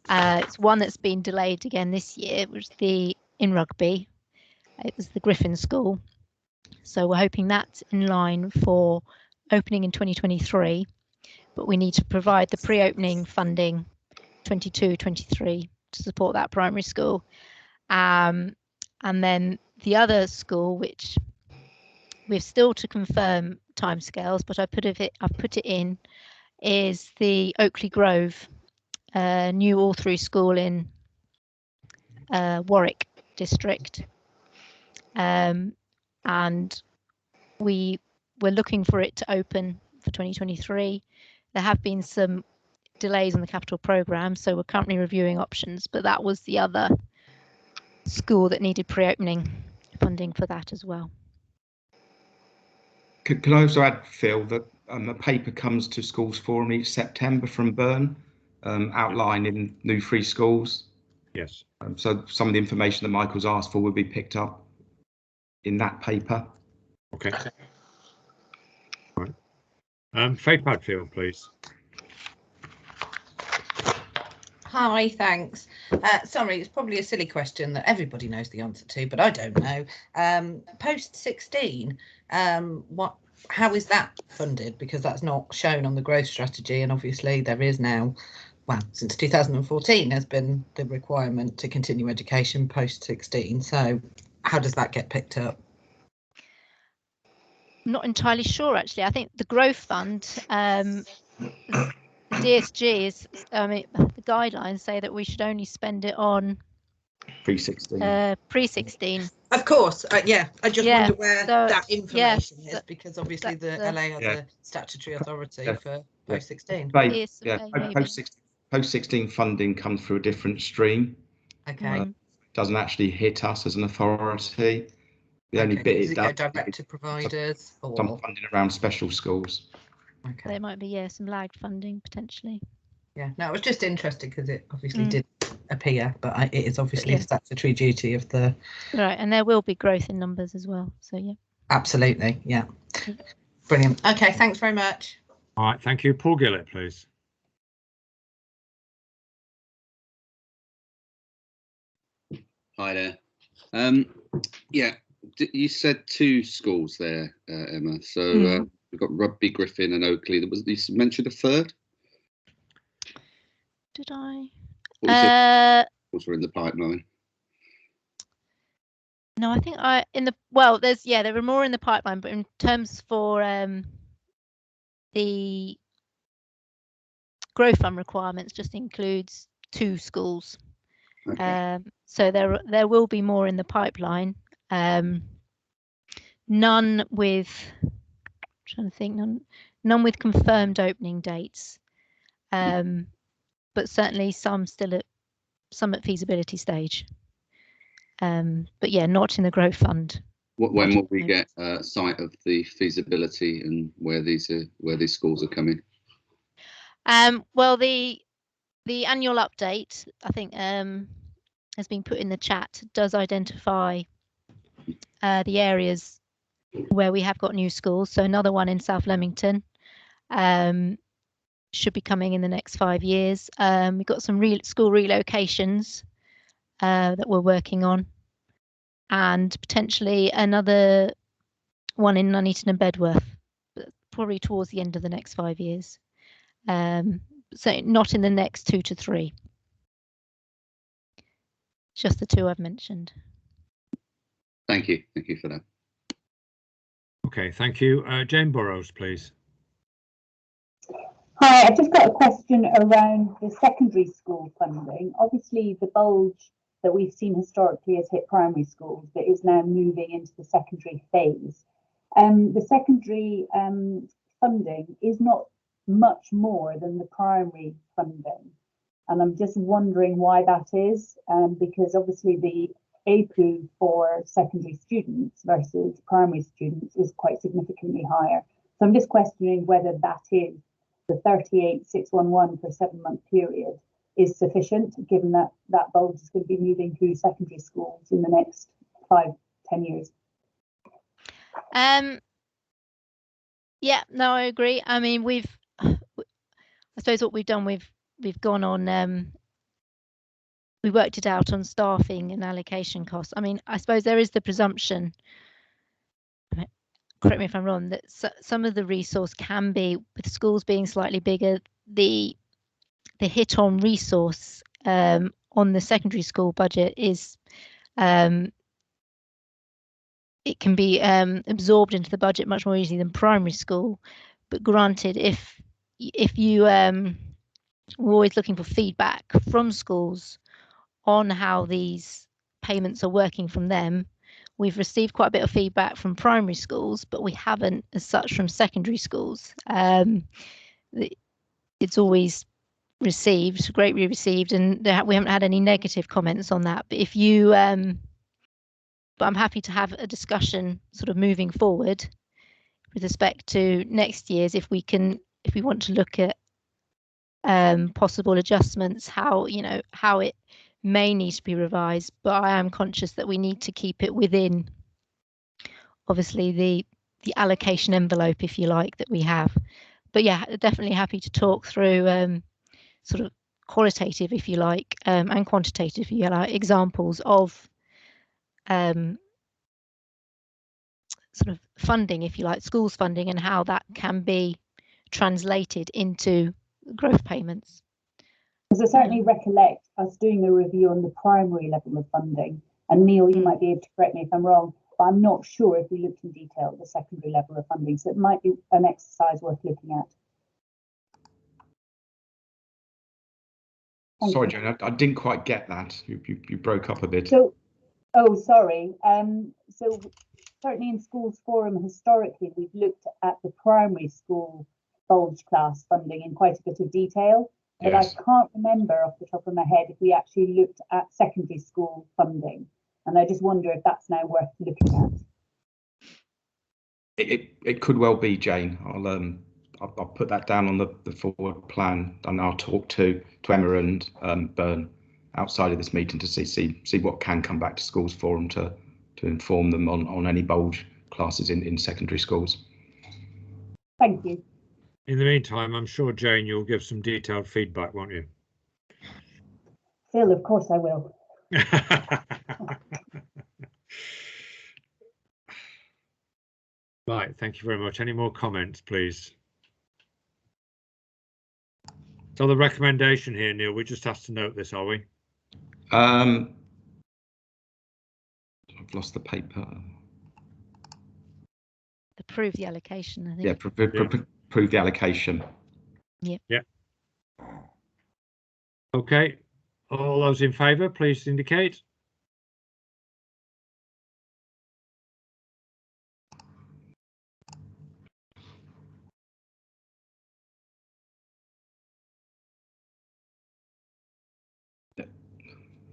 it's one that's been delayed again this year, which is in Rugby. It was the Griffin School. So we're hoping that's in line for opening in 2023, but we need to provide the pre-opening funding 22-23 to support that primary school. And then the other school, which we're still to confirm timescales, but I've put it in, is the Oakley Grove new all-through school in Warwick district. And we're looking for it to open for 2023. There have been some delays on the capital programme, so we're currently reviewing options, but that was the other school that needed pre-opening funding for that as well. Could I also add, Phil, that a paper comes to Schools Forum each September from Bern, outlining new free schools. Yes. So some of the information that Michael's asked for will be picked up in that paper. Okay. All right. Faith Padfield, please. Hi, thanks. Sorry, it's probably a silly question that everybody knows the answer to, but I don't know. Post 16, how is that funded? Because that's not shown on the growth strategy, and obviously there is now, well, since 2014 has been the requirement to continue education post 16. So how does that get picked up? I'm not entirely sure, actually. I think the growth fund, the DSG is, the guidelines say that we should only spend it on pre-16. Pre-16. Of course, yeah. I just wonder where that information is, because obviously the LA has a statutory authority for post 16. Post 16 funding comes through a different stream. Okay. Doesn't actually hit us as an authority. The only bit it does go direct to providers, or some funding around special schools. Okay. There might be some lagged funding potentially. Yeah, no, I was just interested because it obviously did appear, but it is obviously a statutory duty of the. Right, and there will be growth in numbers as well. So yeah. Absolutely, yeah. Brilliant. Okay, thanks very much. All right, thank you. Paul Gillett, please. Hi there. Yeah, you said two schools there, Emma. So we've got Rugby, Griffin, and Oakley. You mentioned a third? Did I? Those were in the pipeline. No, I think there were more in the pipeline, but in terms for the growth fund requirements, just includes two schools. Okay. So there will be more in the pipeline. None with none with confirmed opening dates, but certainly some at feasibility stage. But yeah, not in the growth fund. When will we get sight of the feasibility and where these schools are coming? Well, the annual update, I think, has been put in the chat, does identify the areas where we have got new schools. So another one in South Leamington should be coming in the next 5 years. We've got some school relocations that we're working on, and potentially another one in Nuneaton and Bedworth, probably towards the end of the next 5 years. So not in the next 2 to 3. Just the two I've mentioned. Thank you for that. Okay, thank you. Jane Burrows, please. Hi, I've just got a question around the secondary school funding. Obviously, the bulge that we've seen historically has hit primary schools, but is now moving into the secondary phase. The secondary funding is not much more than the primary funding. And I'm just wondering why that is, because obviously the APU for secondary students versus primary students is quite significantly higher. So I'm just questioning whether that is the 38,611 per 7-month period is sufficient, given that that bulge is going to be moving through secondary schools in the next 5-10 years. Yeah, no, I agree. I mean, I suppose what we've done, we've gone on, we worked it out on staffing and allocation costs. I mean, I suppose there is the presumption, correct me if I'm wrong, that some of the resource can be, with schools being slightly bigger, the hit on resource on the secondary school budget is it can be absorbed into the budget much more easily than primary school. But granted, if you we're always looking for feedback from schools on how these payments are working from them. We've received quite a bit of feedback from primary schools, but we haven't as such from secondary schools. It's always greatly received, and we haven't had any negative comments on that. But if you but I'm happy to have a discussion sort of moving forward with respect to next year's, if we want to look at possible adjustments, how it may need to be revised. But I am conscious that we need to keep it within, obviously, the allocation envelope, if you like, that we have. But yeah, definitely happy to talk through sort of qualitative, if you like, and quantitative, if you like, examples of sort of funding, if you like, schools funding, and how that can be translated into growth payments. Because I certainly recollect us doing a review on the primary level of funding, and Neil, you might be able to correct me if I'm wrong, but I'm not sure if we looked in detail at the secondary level of funding, so it might be an exercise worth looking at. Sorry, Jane, I didn't quite get that. You broke up a bit. So, oh, sorry. So certainly in Schools Forum, historically, we've looked at the primary school bulge class funding in quite a bit of detail, but yes. I can't remember off the top of my head if we actually looked at secondary school funding, and I just wonder if that's now worth looking at. It could well be, Jane. I'll put that down on the forward plan, and I'll talk to Emma and Byrne outside of this meeting to see what can come back to Schools Forum to inform them on any bulge classes in secondary schools. Thank you. In the meantime, I'm sure, Jane, you'll give some detailed feedback, won't you? Phil, of course I will. Right, thank you very much. Any more comments, please? So the recommendation here, Neil, we just have to note this, are we? I've lost the paper. Approve the allocation, I think. Yeah, approve the allocation. Yep. Yeah. Okay. All those in favour, please indicate.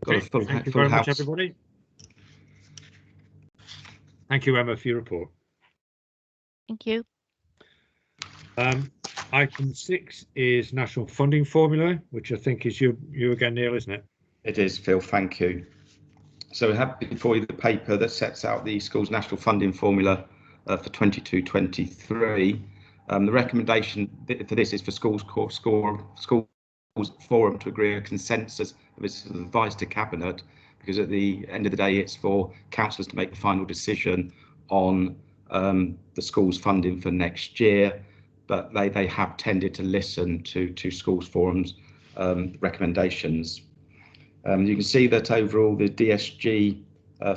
Okay, thank you very much, everybody. Thank you, Emma, for your report. Thank you. Item 6 is national funding formula, which I think is you again, Neil, isn't it? It is, Phil. Thank you. So we have before you the paper that sets out the school's national funding formula for 22-23. The recommendation for this is for Schools Forum to agree a consensus of its advice to Cabinet, because at the end of the day, it's for councillors to make the final decision on the school's funding for next year. But they have tended to listen to Schools Forum's recommendations. You can see that overall the DSG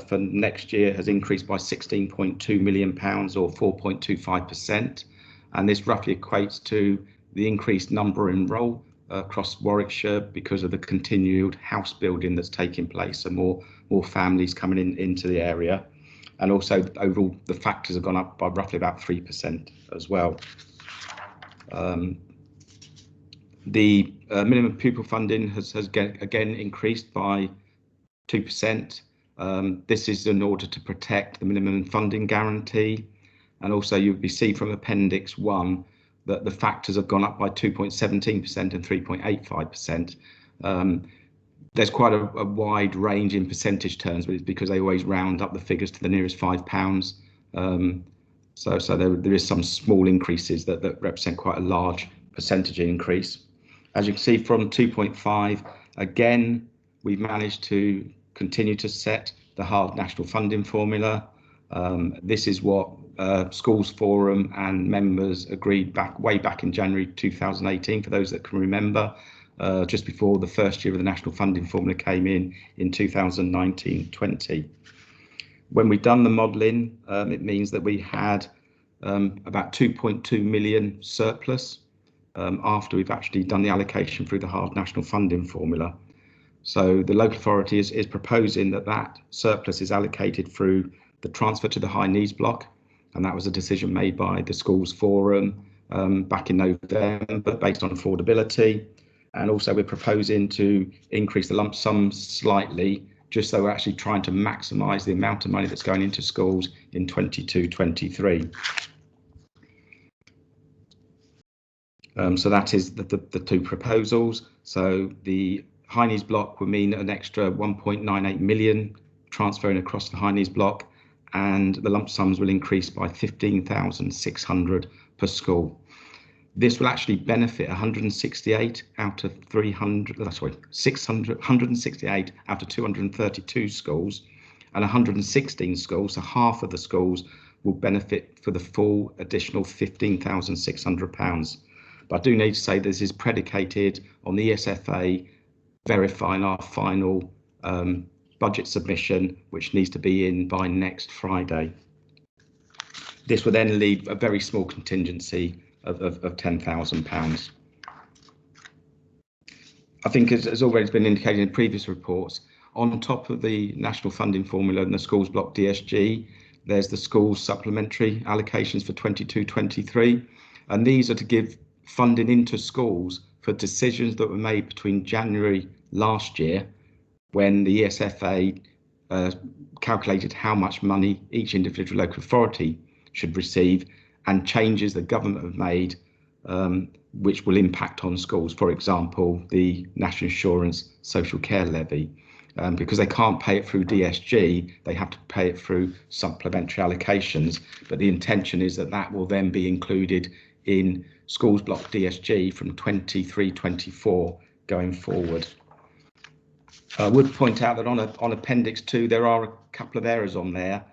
for next year has increased by £16.2 million or 4.25%, and this roughly equates to the increased number enrolled across Warwickshire because of the continued house building that's taking place, and more families coming into the area, and also overall the factors have gone up by roughly about 3% as well. The minimum pupil funding has again increased by 2%. This is in order to protect the minimum funding guarantee, and also you'll see from Appendix 1 that the factors have gone up by 2.17% and 3.85%. There's quite a wide range in percentage terms, but it's because they always round up the figures to the nearest £5. So there is some small increases that represent quite a large percentage increase. As you can see from 2.5, again, we've managed to continue to set the hard national funding formula. This is what Schools Forum and members agreed way back in January 2018, for those that can remember, just before the first year of the national funding formula came in 2019-20. When we've done the modelling, it means that we had about 2.2 million surplus after we've actually done the allocation through the hard national funding formula. So the local authority is proposing that surplus is allocated through the transfer to the high needs block, and that was a decision made by the Schools Forum back in November based on affordability. And also we're proposing to increase the lump sum slightly, just so we're actually trying to maximise the amount of money that's going into schools in 22-23. So that is the two proposals. So the high needs block would mean an extra 1.98 million transferring across the high needs block, and the lump sums will increase by 15,600 per school. This will actually benefit 168 out of 168 out of 232 schools, and 116 schools, so half of the schools, will benefit for the full additional £15,600. But I do need to say this is predicated on the ESFA verifying our final budget submission, which needs to be in by next Friday. This will then leave a very small contingency of £10,000. I think, as already been indicated in previous reports, on top of the national funding formula and the schools block DSG, there's the schools supplementary allocations for 22-23, and these are to give funding into schools for decisions that were made between January last year, when the ESFA calculated how much money each individual local authority should receive, and changes the government have made which will impact on schools. For example, the National Insurance Social Care Levy. Because they can't pay it through DSG, they have to pay it through supplementary allocations. But the intention is that will then be included in schools block DSG from 23-24 going forward. I would point out that on Appendix 2 there are a couple of errors on there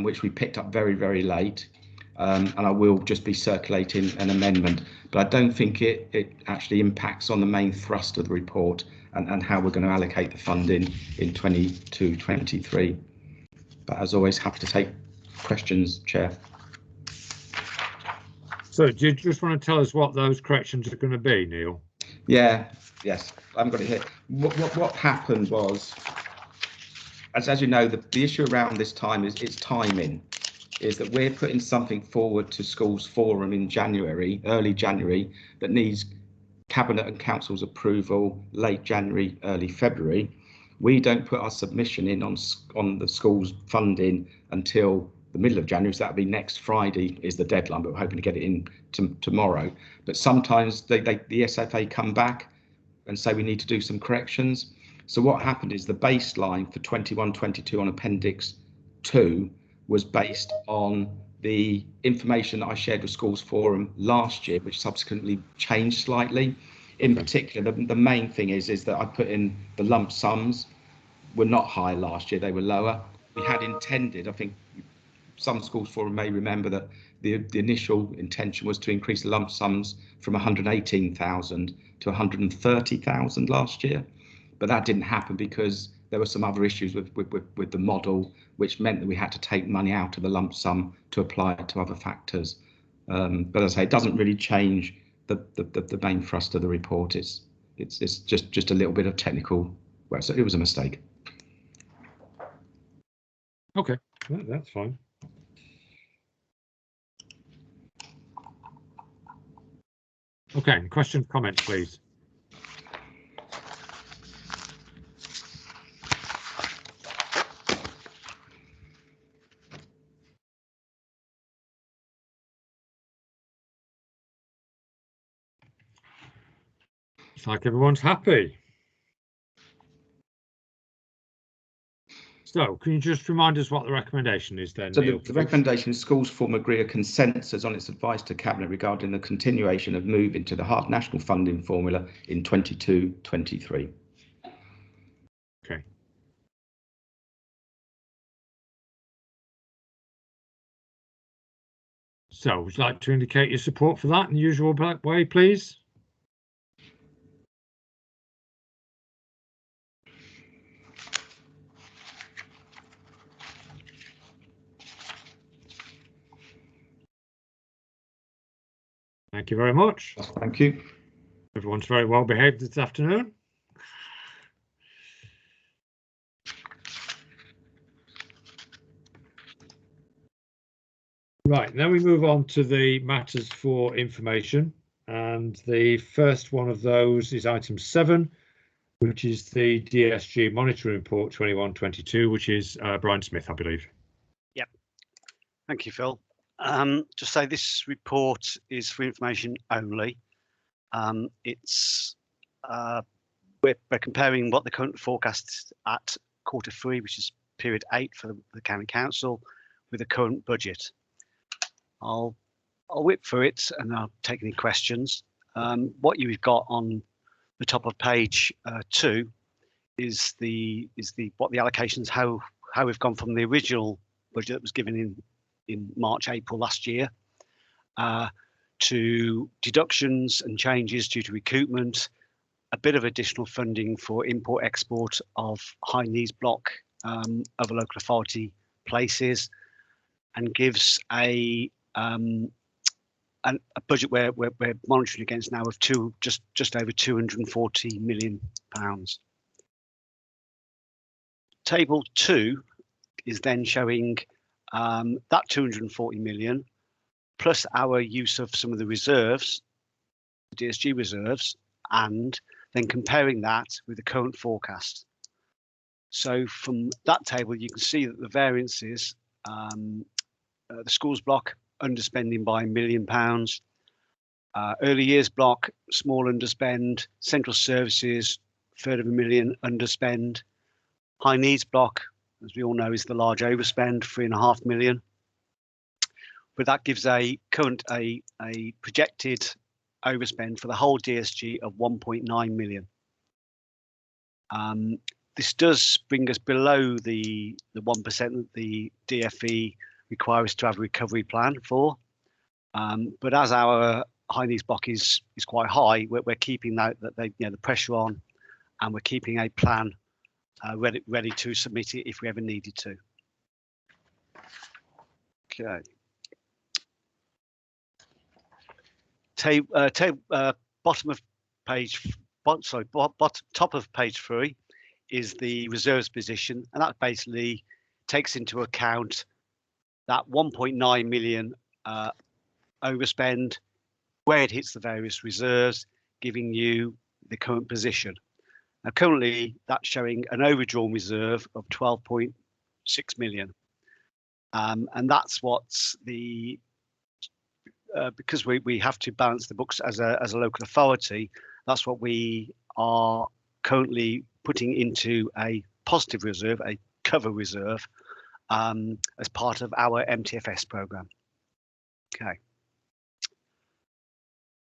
which we picked up very, very late, and I will just be circulating an amendment, but I don't think it actually impacts on the main thrust of the report and how we're going to allocate the funding in 22-23. But as always, happy to take questions, Chair. So do you just want to tell us what those corrections are going to be, Neil? Yes, I've got it here. What happened was, as you know, the issue around this time is its timing, is that we're putting something forward to Schools Forum in January, early January, that needs Cabinet and Council's approval late January, early February. We don't put our submission in on the schools funding until the middle of January, so that'll be next Friday is the deadline, but we're hoping to get it in tomorrow. But sometimes the ESFA come back and say we need to do some corrections. So what happened is the baseline for 21-22 on Appendix 2 was based on the information that I shared with Schools Forum last year, which subsequently changed slightly. In particular, the main thing is that I put in the lump sums were not high last year, they were lower. We had intended, I think some Schools Forum may remember that the initial intention was to increase the lump sums from 118,000 to 130,000 last year, but that didn't happen because there were some other issues with the model, which meant that we had to take money out of the lump sum to apply it to other factors. But as I say, it doesn't really change the main thrust of the report. It's just a little bit of technical. Well, so it was a mistake. Okay, that's fine. Okay, questions, comments, please. It's like everyone's happy. So can you just remind us what the recommendation is then, So Neil? the recommendation is schools form agree a consensus on its advice to Cabinet regarding the continuation of move into the hard national funding formula in 22-23. Okay. So would you like to indicate your support for that in the usual way, please? Thank you very much. Thank you. Everyone's very well behaved this afternoon. Right, now we move on to the matters for information. And the first one of those is item 7, which is the DSG monitoring report 21-22, which is Brian Smith, I believe. Yep. Thank you, Phil. Just say this report is for information only. We're comparing what the current forecast at Q3, which is period 8 for the County Council, with the current budget. I'll whip through it and I'll take any questions. What you've got on the top of page 2 is what the allocations, how we've gone from the original budget that was given in March, April last year, to deductions and changes due to recoupment, a bit of additional funding for import export of high needs block of a local authority places, and gives a budget where we're monitoring against now of just over £240 million. Table 2 is then showing that 240 million plus our use of some of the reserves, the DSG reserves, and then comparing that with the current forecast. So from that table, you can see that the variances, the schools block underspending by £1 million, early years block small underspend, central services third of £1 million underspend, high needs block, as we all know, is the large overspend, £3.5 million. But that gives a projected overspend for the whole DSG of 1.9 million. This does bring us below the 1% that the DFE requires to have a recovery plan for. But as our high needs block is quite high, we're keeping the pressure on, and we're keeping a plan ready to submit it if we ever needed to. Okay. Bottom of page, top of page 3 is the reserves position, and that basically takes into account that 1.9 million overspend, where it hits the various reserves, giving you the current position. Now, currently, that's showing an overdrawn reserve of 12.6 million, and that's what's the because we have to balance the books as a local authority. That's what we are currently putting into a positive reserve, a cover reserve, as part of our MTFS program. Okay.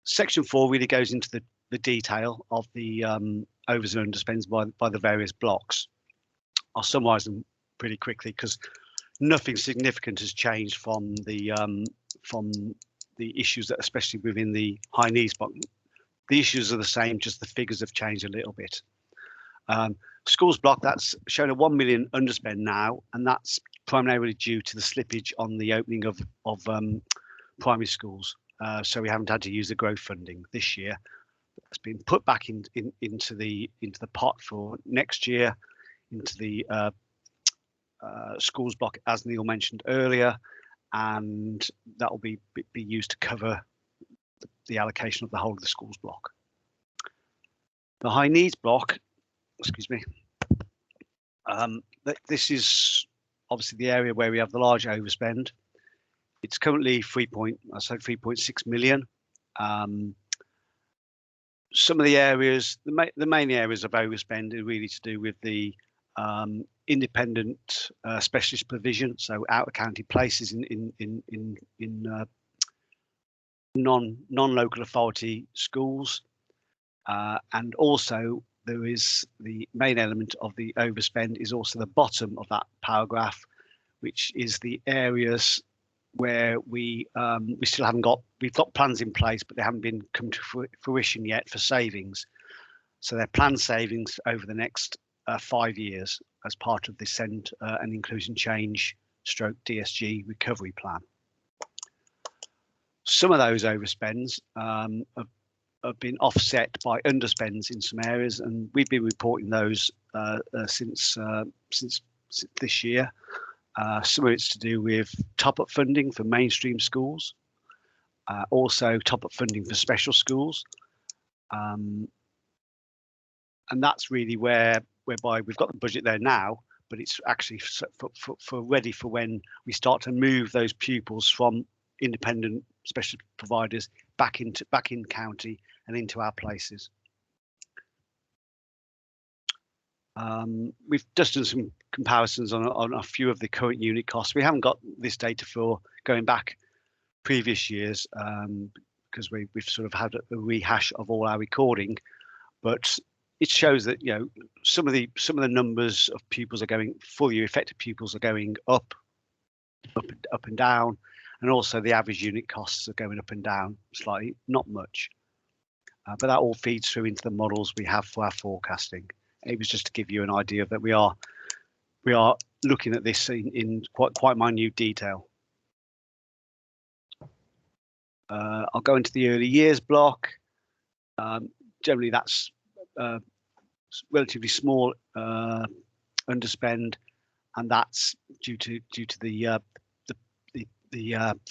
Section 4 really goes into the detail of the overs and underspends by the various blocks. I'll summarise them pretty quickly because nothing significant has changed from the issues that, especially within the high needs block. The issues are the same, just the figures have changed a little bit. Schools block, that's shown a 1 million underspend now, and that's primarily due to the slippage on the opening of primary schools. So we haven't had to use the growth funding this year. It's been put back into the pot for next year, into the schools block, as Neil mentioned earlier, and that will be used to cover the allocation of the whole of the schools block. The high needs block, excuse me, this is obviously the area where we have the large overspend. It's currently 3.6 million. Some of the areas, the main areas of overspend are really to do with the independent specialist provision, so out of county places in non-local authority schools, and also there is the main element of the overspend is also the bottom of that paragraph, which is the areas where we still haven't got, we've got plans in place, but they haven't been come to fruition yet for savings. So they're planned savings over the next 5 years as part of the Send and Inclusion Change stroke DSG recovery plan. Some of those overspends have been offset by underspends in some areas, and we've been reporting those since this year. Some of it's to do with top-up funding for mainstream schools, also top-up funding for special schools, and that's really whereby we've got the budget there now, but it's actually for ready for when we start to move those pupils from independent special providers back in county and into our places. We've just done some comparisons on a few of the current unit costs. We haven't got this data for going back previous years because we've sort of had a rehash of all our recording, but it shows that, you know, some of the numbers of pupils are going, full year effective pupils are going up and down, and also the average unit costs are going up and down slightly, not much, but that all feeds through into the models we have for our forecasting. It was just to give you an idea that we are looking at this in quite minute detail. I'll go into the early years block. Generally, that's relatively small underspend, and that's due to the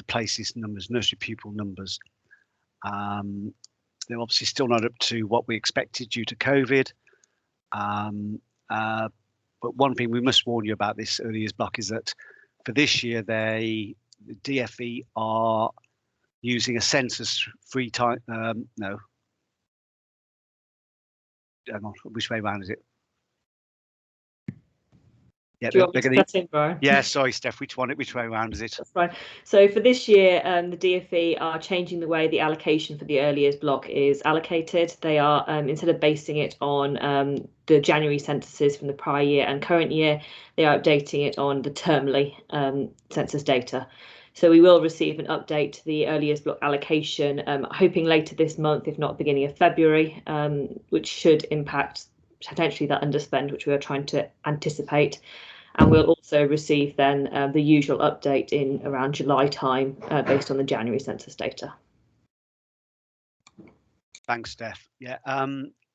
places numbers, nursery pupil numbers. They're obviously still not up to what we expected due to COVID. But one thing we must warn you about this early years block is that for this year, the DFE are using a census free time. No, hang on, which way around is it? Yeah, Do you want me to cut in, Brian? Yeah, sorry, Steph. Which way around is it? That's fine. So for this year, the DFE are changing the way the allocation for the early years block is allocated. They are, instead of basing it on the January censuses from the prior year and current year, they are updating it on the termly census data. So we will receive an update to the early years block allocation, hoping later this month, if not beginning of February, which should impact potentially that underspend, which we are trying to anticipate. And we'll also receive then the usual update in around July time based on the January census data. Thanks, Steph. Yeah,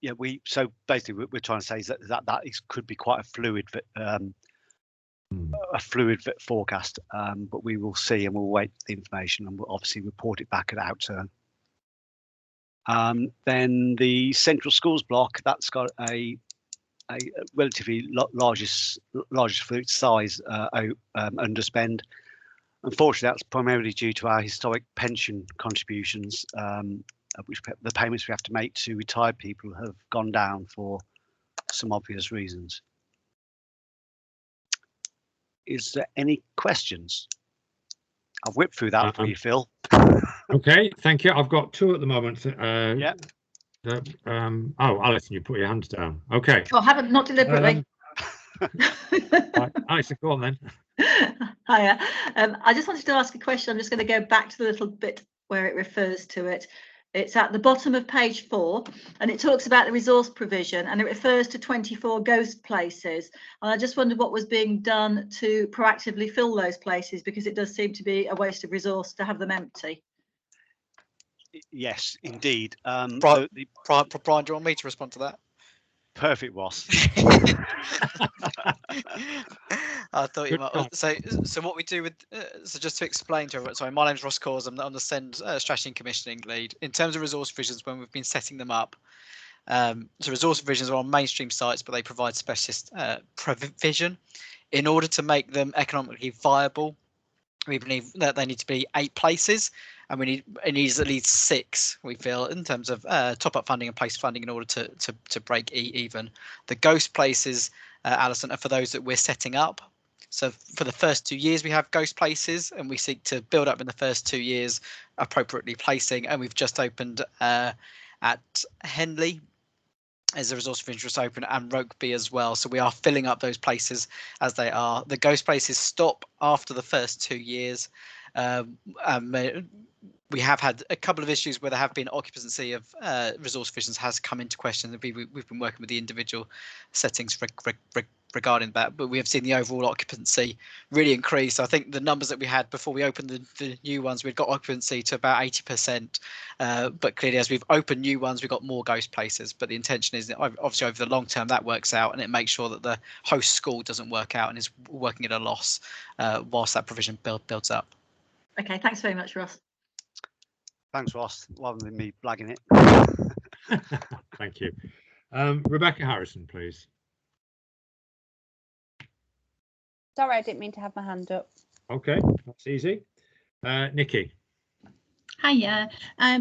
yeah. So basically, we're trying to say is that could be quite a fluid forecast, but we will see and we'll wait for the information and we'll obviously report it back at outturn. Then the central schools block, that's got a relatively largest for its size underspend. Unfortunately, that's primarily due to our historic pension contributions, which the payments we have to make to retired people have gone down for some obvious reasons. Is there any questions? I've whipped through that for you, Phil. Okay, thank you. I've got two at the moment. Yeah. Oh, Alison, you put your hands down. Okay. Oh, haven't, not deliberately. Right, Alison, go on then. Hiya. I just wanted to ask a question. I'm just going to go back to the little bit where it refers to it. It's at the bottom of page 4, and it talks about the resource provision, and it refers to 24 ghost places. And I just wondered what was being done to proactively fill those places, because it does seem to be a waste of resource to have them empty. Yes, indeed. Brian, do you want me to respond to that? Perfect, Ross. I thought you might. So what we do with, so just to explain to everyone, sorry, my name's Ross Cause, I'm the Send Strategy and Commissioning Lead. In terms of resource provisions, when we've been setting them up, so resource provisions are on mainstream sites, but they provide specialist provision. In order to make them economically viable, we believe that they need to be 8 places, and it needs at least 6, we feel, in terms of top-up funding and place funding in order to break even. The ghost places Alison, are for those that we're setting up. So for the first 2 years, we have ghost places, and we seek to build up in the first 2 years, appropriately placing. And we've just opened at Henley as a resource of interest open, and Rokeby as well. So we are filling up those places as they are. The ghost places stop after the first 2 years. We have had a couple of issues where there have been occupancy of resource provisions has come into question. We've been working with the individual settings regarding that, but we have seen the overall occupancy really increase. I think the numbers that we had before we opened the new ones, we've got occupancy to about 80%, but clearly as we've opened new ones, we've got more ghost places. But the intention is that obviously over the long term that works out, and it makes sure that the host school doesn't work out and is working at a loss whilst that provision builds up. Okay, thanks very much, Ross. Thanks, Ross, rather than me blagging it. Thank you. Rebecca Harrison, please. Sorry, I didn't mean to have my hand up. Okay, that's easy. Nikki. Hiya.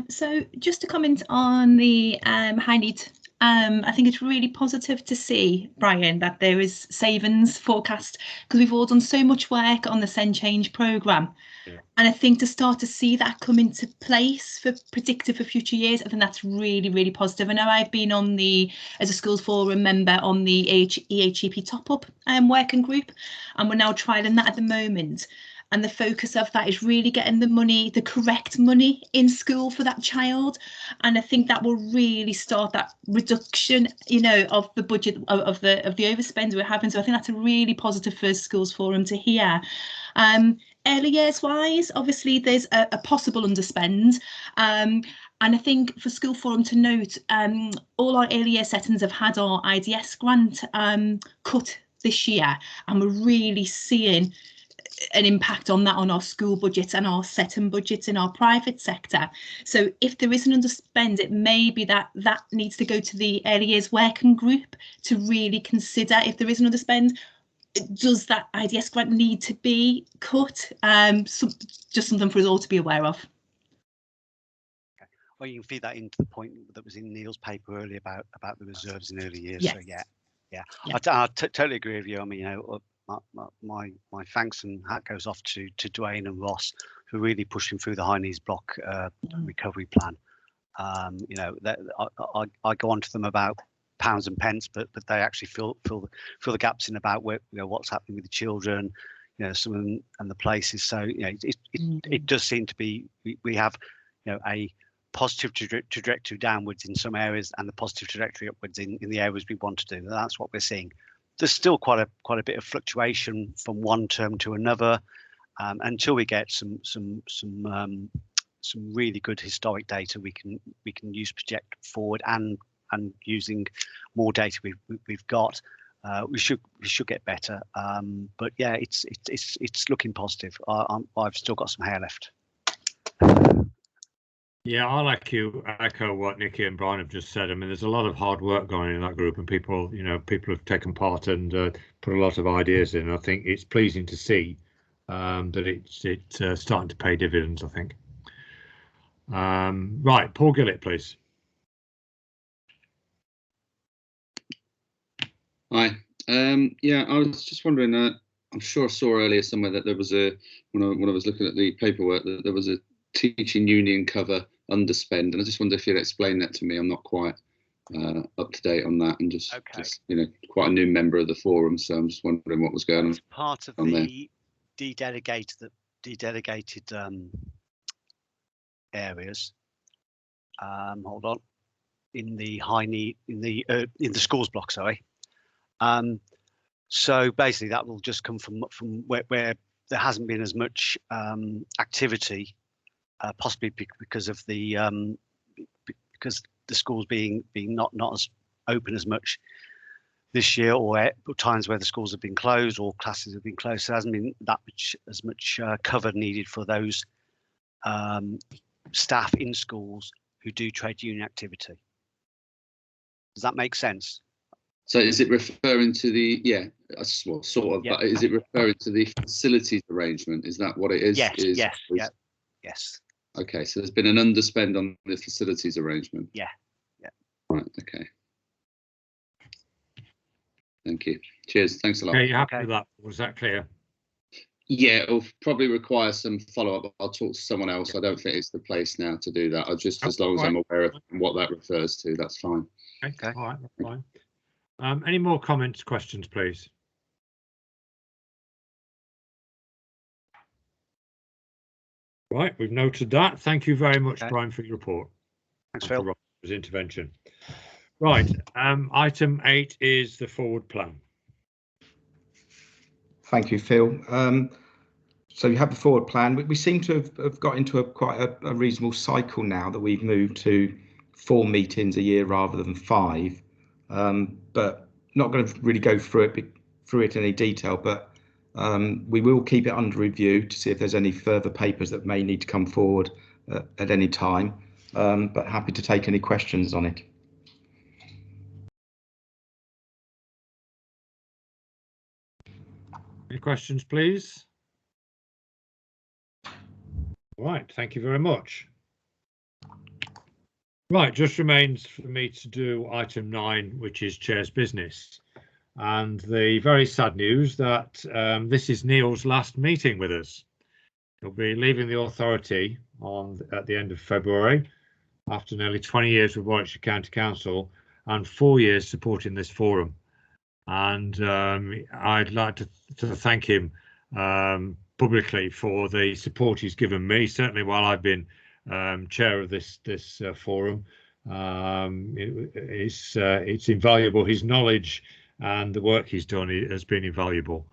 So just to comment on the high need, I think it's really positive to see, Brian, that there is savings forecast, because we've all done so much work on the Send Change programme. Yeah. And I think to start to see that come into place for predictive for future years, I think that's really, really positive. I know I've been on as a Schools Forum member on the EHCP top-up working group, and we're now trialling that at the moment. And the focus of that is really getting the money, the correct money in school for that child. And I think that will really start that reduction, of the budget of the overspend we're having. So I think that's a really positive for Schools Forum to hear. Early years wise, obviously there's a possible underspend. And I think for School Forum to note, all our early year settings have had our IDS grant cut this year, and we're really seeing an impact on that on our school budgets and our setting budgets in our private sector. So if there is an underspend, it may be that needs to go to the early years working group to really consider if there is an underspend. Does that IDS grant need to be cut? Just something for us all to be aware of. Okay. Well, you can feed that into the point that was in Neil's paper earlier about the reserves in early years. Yes. So yeah. I totally agree with you. I mean, my thanks and hat goes off to Dwayne and Ross for really pushing through the high needs block recovery plan. I go on to them about pounds and pence, but they actually fill the gaps in about where, what's happening with the children, some of them and the places. So it does seem to be we have a positive trajectory downwards in some areas and the positive trajectory upwards in the areas we want to do. That's what we're seeing. There's still quite a bit of fluctuation from one term to another, until we get some really good historic data we can use project forward, and using more data we've got, we should get better. But yeah, it's looking positive. I've still got some hair left. Yeah, I'll echo what Nikki and Brian have just said. I mean, there's a lot of hard work going in that group, and people have taken part and put a lot of ideas in. I think it's pleasing to see that it's starting to pay dividends, I think. Right, Paul Gillett, please. Hi. Yeah, I was just wondering. I'm sure I saw earlier somewhere that there was when I was looking at the paperwork, that there was a teaching union cover underspend, and I just wonder if you'd explain that to me. I'm not quite up to date on that, and just quite a new member of the forum, so I'm just wondering what was going on. Part of the de-delegated areas. Hold on, in the high need in the schools block. Sorry. So basically, that will just come from where there hasn't been as much activity. Possibly because of because the schools being not as open as much this year, or times where the schools have been closed or classes have been closed. So there hasn't been that much cover needed for those staff in schools who do trade union activity. Does that make sense? So is it referring to the well, sort of, but is it referring to the facilities arrangement? Is that what it is? Yes. Okay, so there's been an underspend on the facilities arrangement. Yeah. Right. Okay. Thank you. Cheers. Thanks a lot. Okay, you happy with that? Was that clear? Yeah, it'll probably require some follow-up. I'll talk to someone else. I don't think it's the place now to do that. I'll just, as long as I'm aware of what that refers to, that's fine. Okay, all right, that's fine. Any more comments, questions, please? Right, we've noted that. Thank you very much, Brian, for your report. Thanks, Phil. For Roger's intervention. Right, item 8 is the forward plan. Thank you, Phil. So you have the forward plan. We seem to have got into quite a reasonable cycle now that we've moved to 4 meetings a year rather than 5. But not going to really go through it in any detail, but we will keep it under review to see if there's any further papers that may need to come forward at any time. But happy to take any questions on it. Any questions, please? Right, thank you very much. Right, just remains for me to do item 9, which is Chair's business. And the very sad news that this is Neil's last meeting with us. He'll be leaving the authority at the end of February after nearly 20 years with Warwickshire County Council and 4 years supporting this forum. And I'd like to thank him publicly for the support he's given me, certainly while I've been chair of this forum. It's invaluable. His knowledge and the work he's done has been invaluable.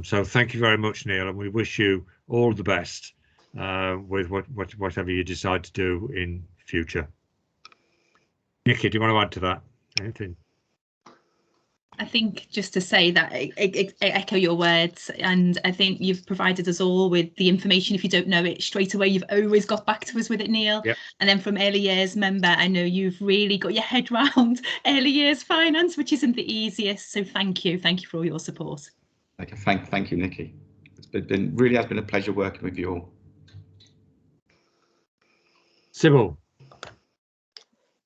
So thank you very much, Neil, and we wish you all the best with whatever you decide to do in future. Nikki, do you want to add to that? Anything? I think just to say that I echo your words, and I think you've provided us all with the information. If you don't know it straight away, you've always got back to us with it, Neil. Yep. And then from early years member, I know you've really got your head round early years finance, which isn't the easiest. So thank you for all your support. Okay, thank you, Nikki. It's really has been a pleasure working with you all. Sybil.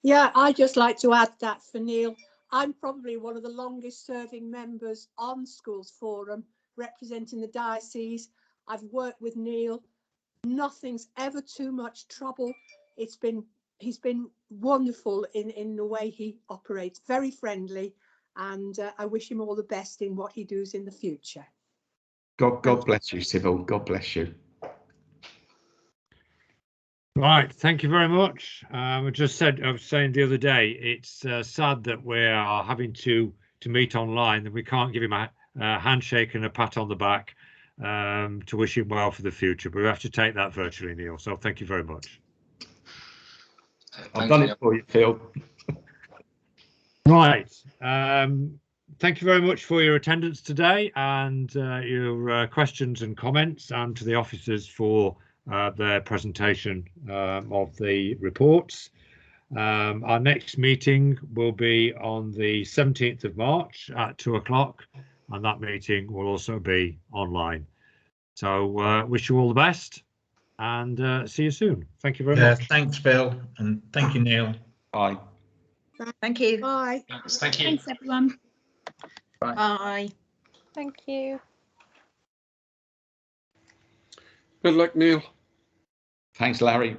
Yeah, I'd just like to add that for Neil, I'm probably one of the longest serving members on Schools Forum representing the diocese. I've worked with Neil. Nothing's ever too much trouble. He's been wonderful in the way he operates, very friendly, and I wish him all the best in what he does in the future. God bless you, Sybil. God bless you. Right, thank you very much. I was saying the other day, it's sad that we are having to meet online, that we can't give him a handshake and a pat on the back to wish him well for the future, but we have to take that virtually, Neil. So thank you very much. I've done it for you, Phil. Right. Thank you very much for your attendance today and your questions and comments, and to the officers for their presentation of the reports. Our next meeting will be on the 17th of March at 2 o'clock, and that meeting will also be online. So wish you all the best and see you soon. Thank you very much. Thanks, Bill, and thank you, Neil. Bye. Thank you. Bye. Thank you. Thanks, everyone. Bye. Bye. Thank you. Good luck, Neil. Thanks, Larry.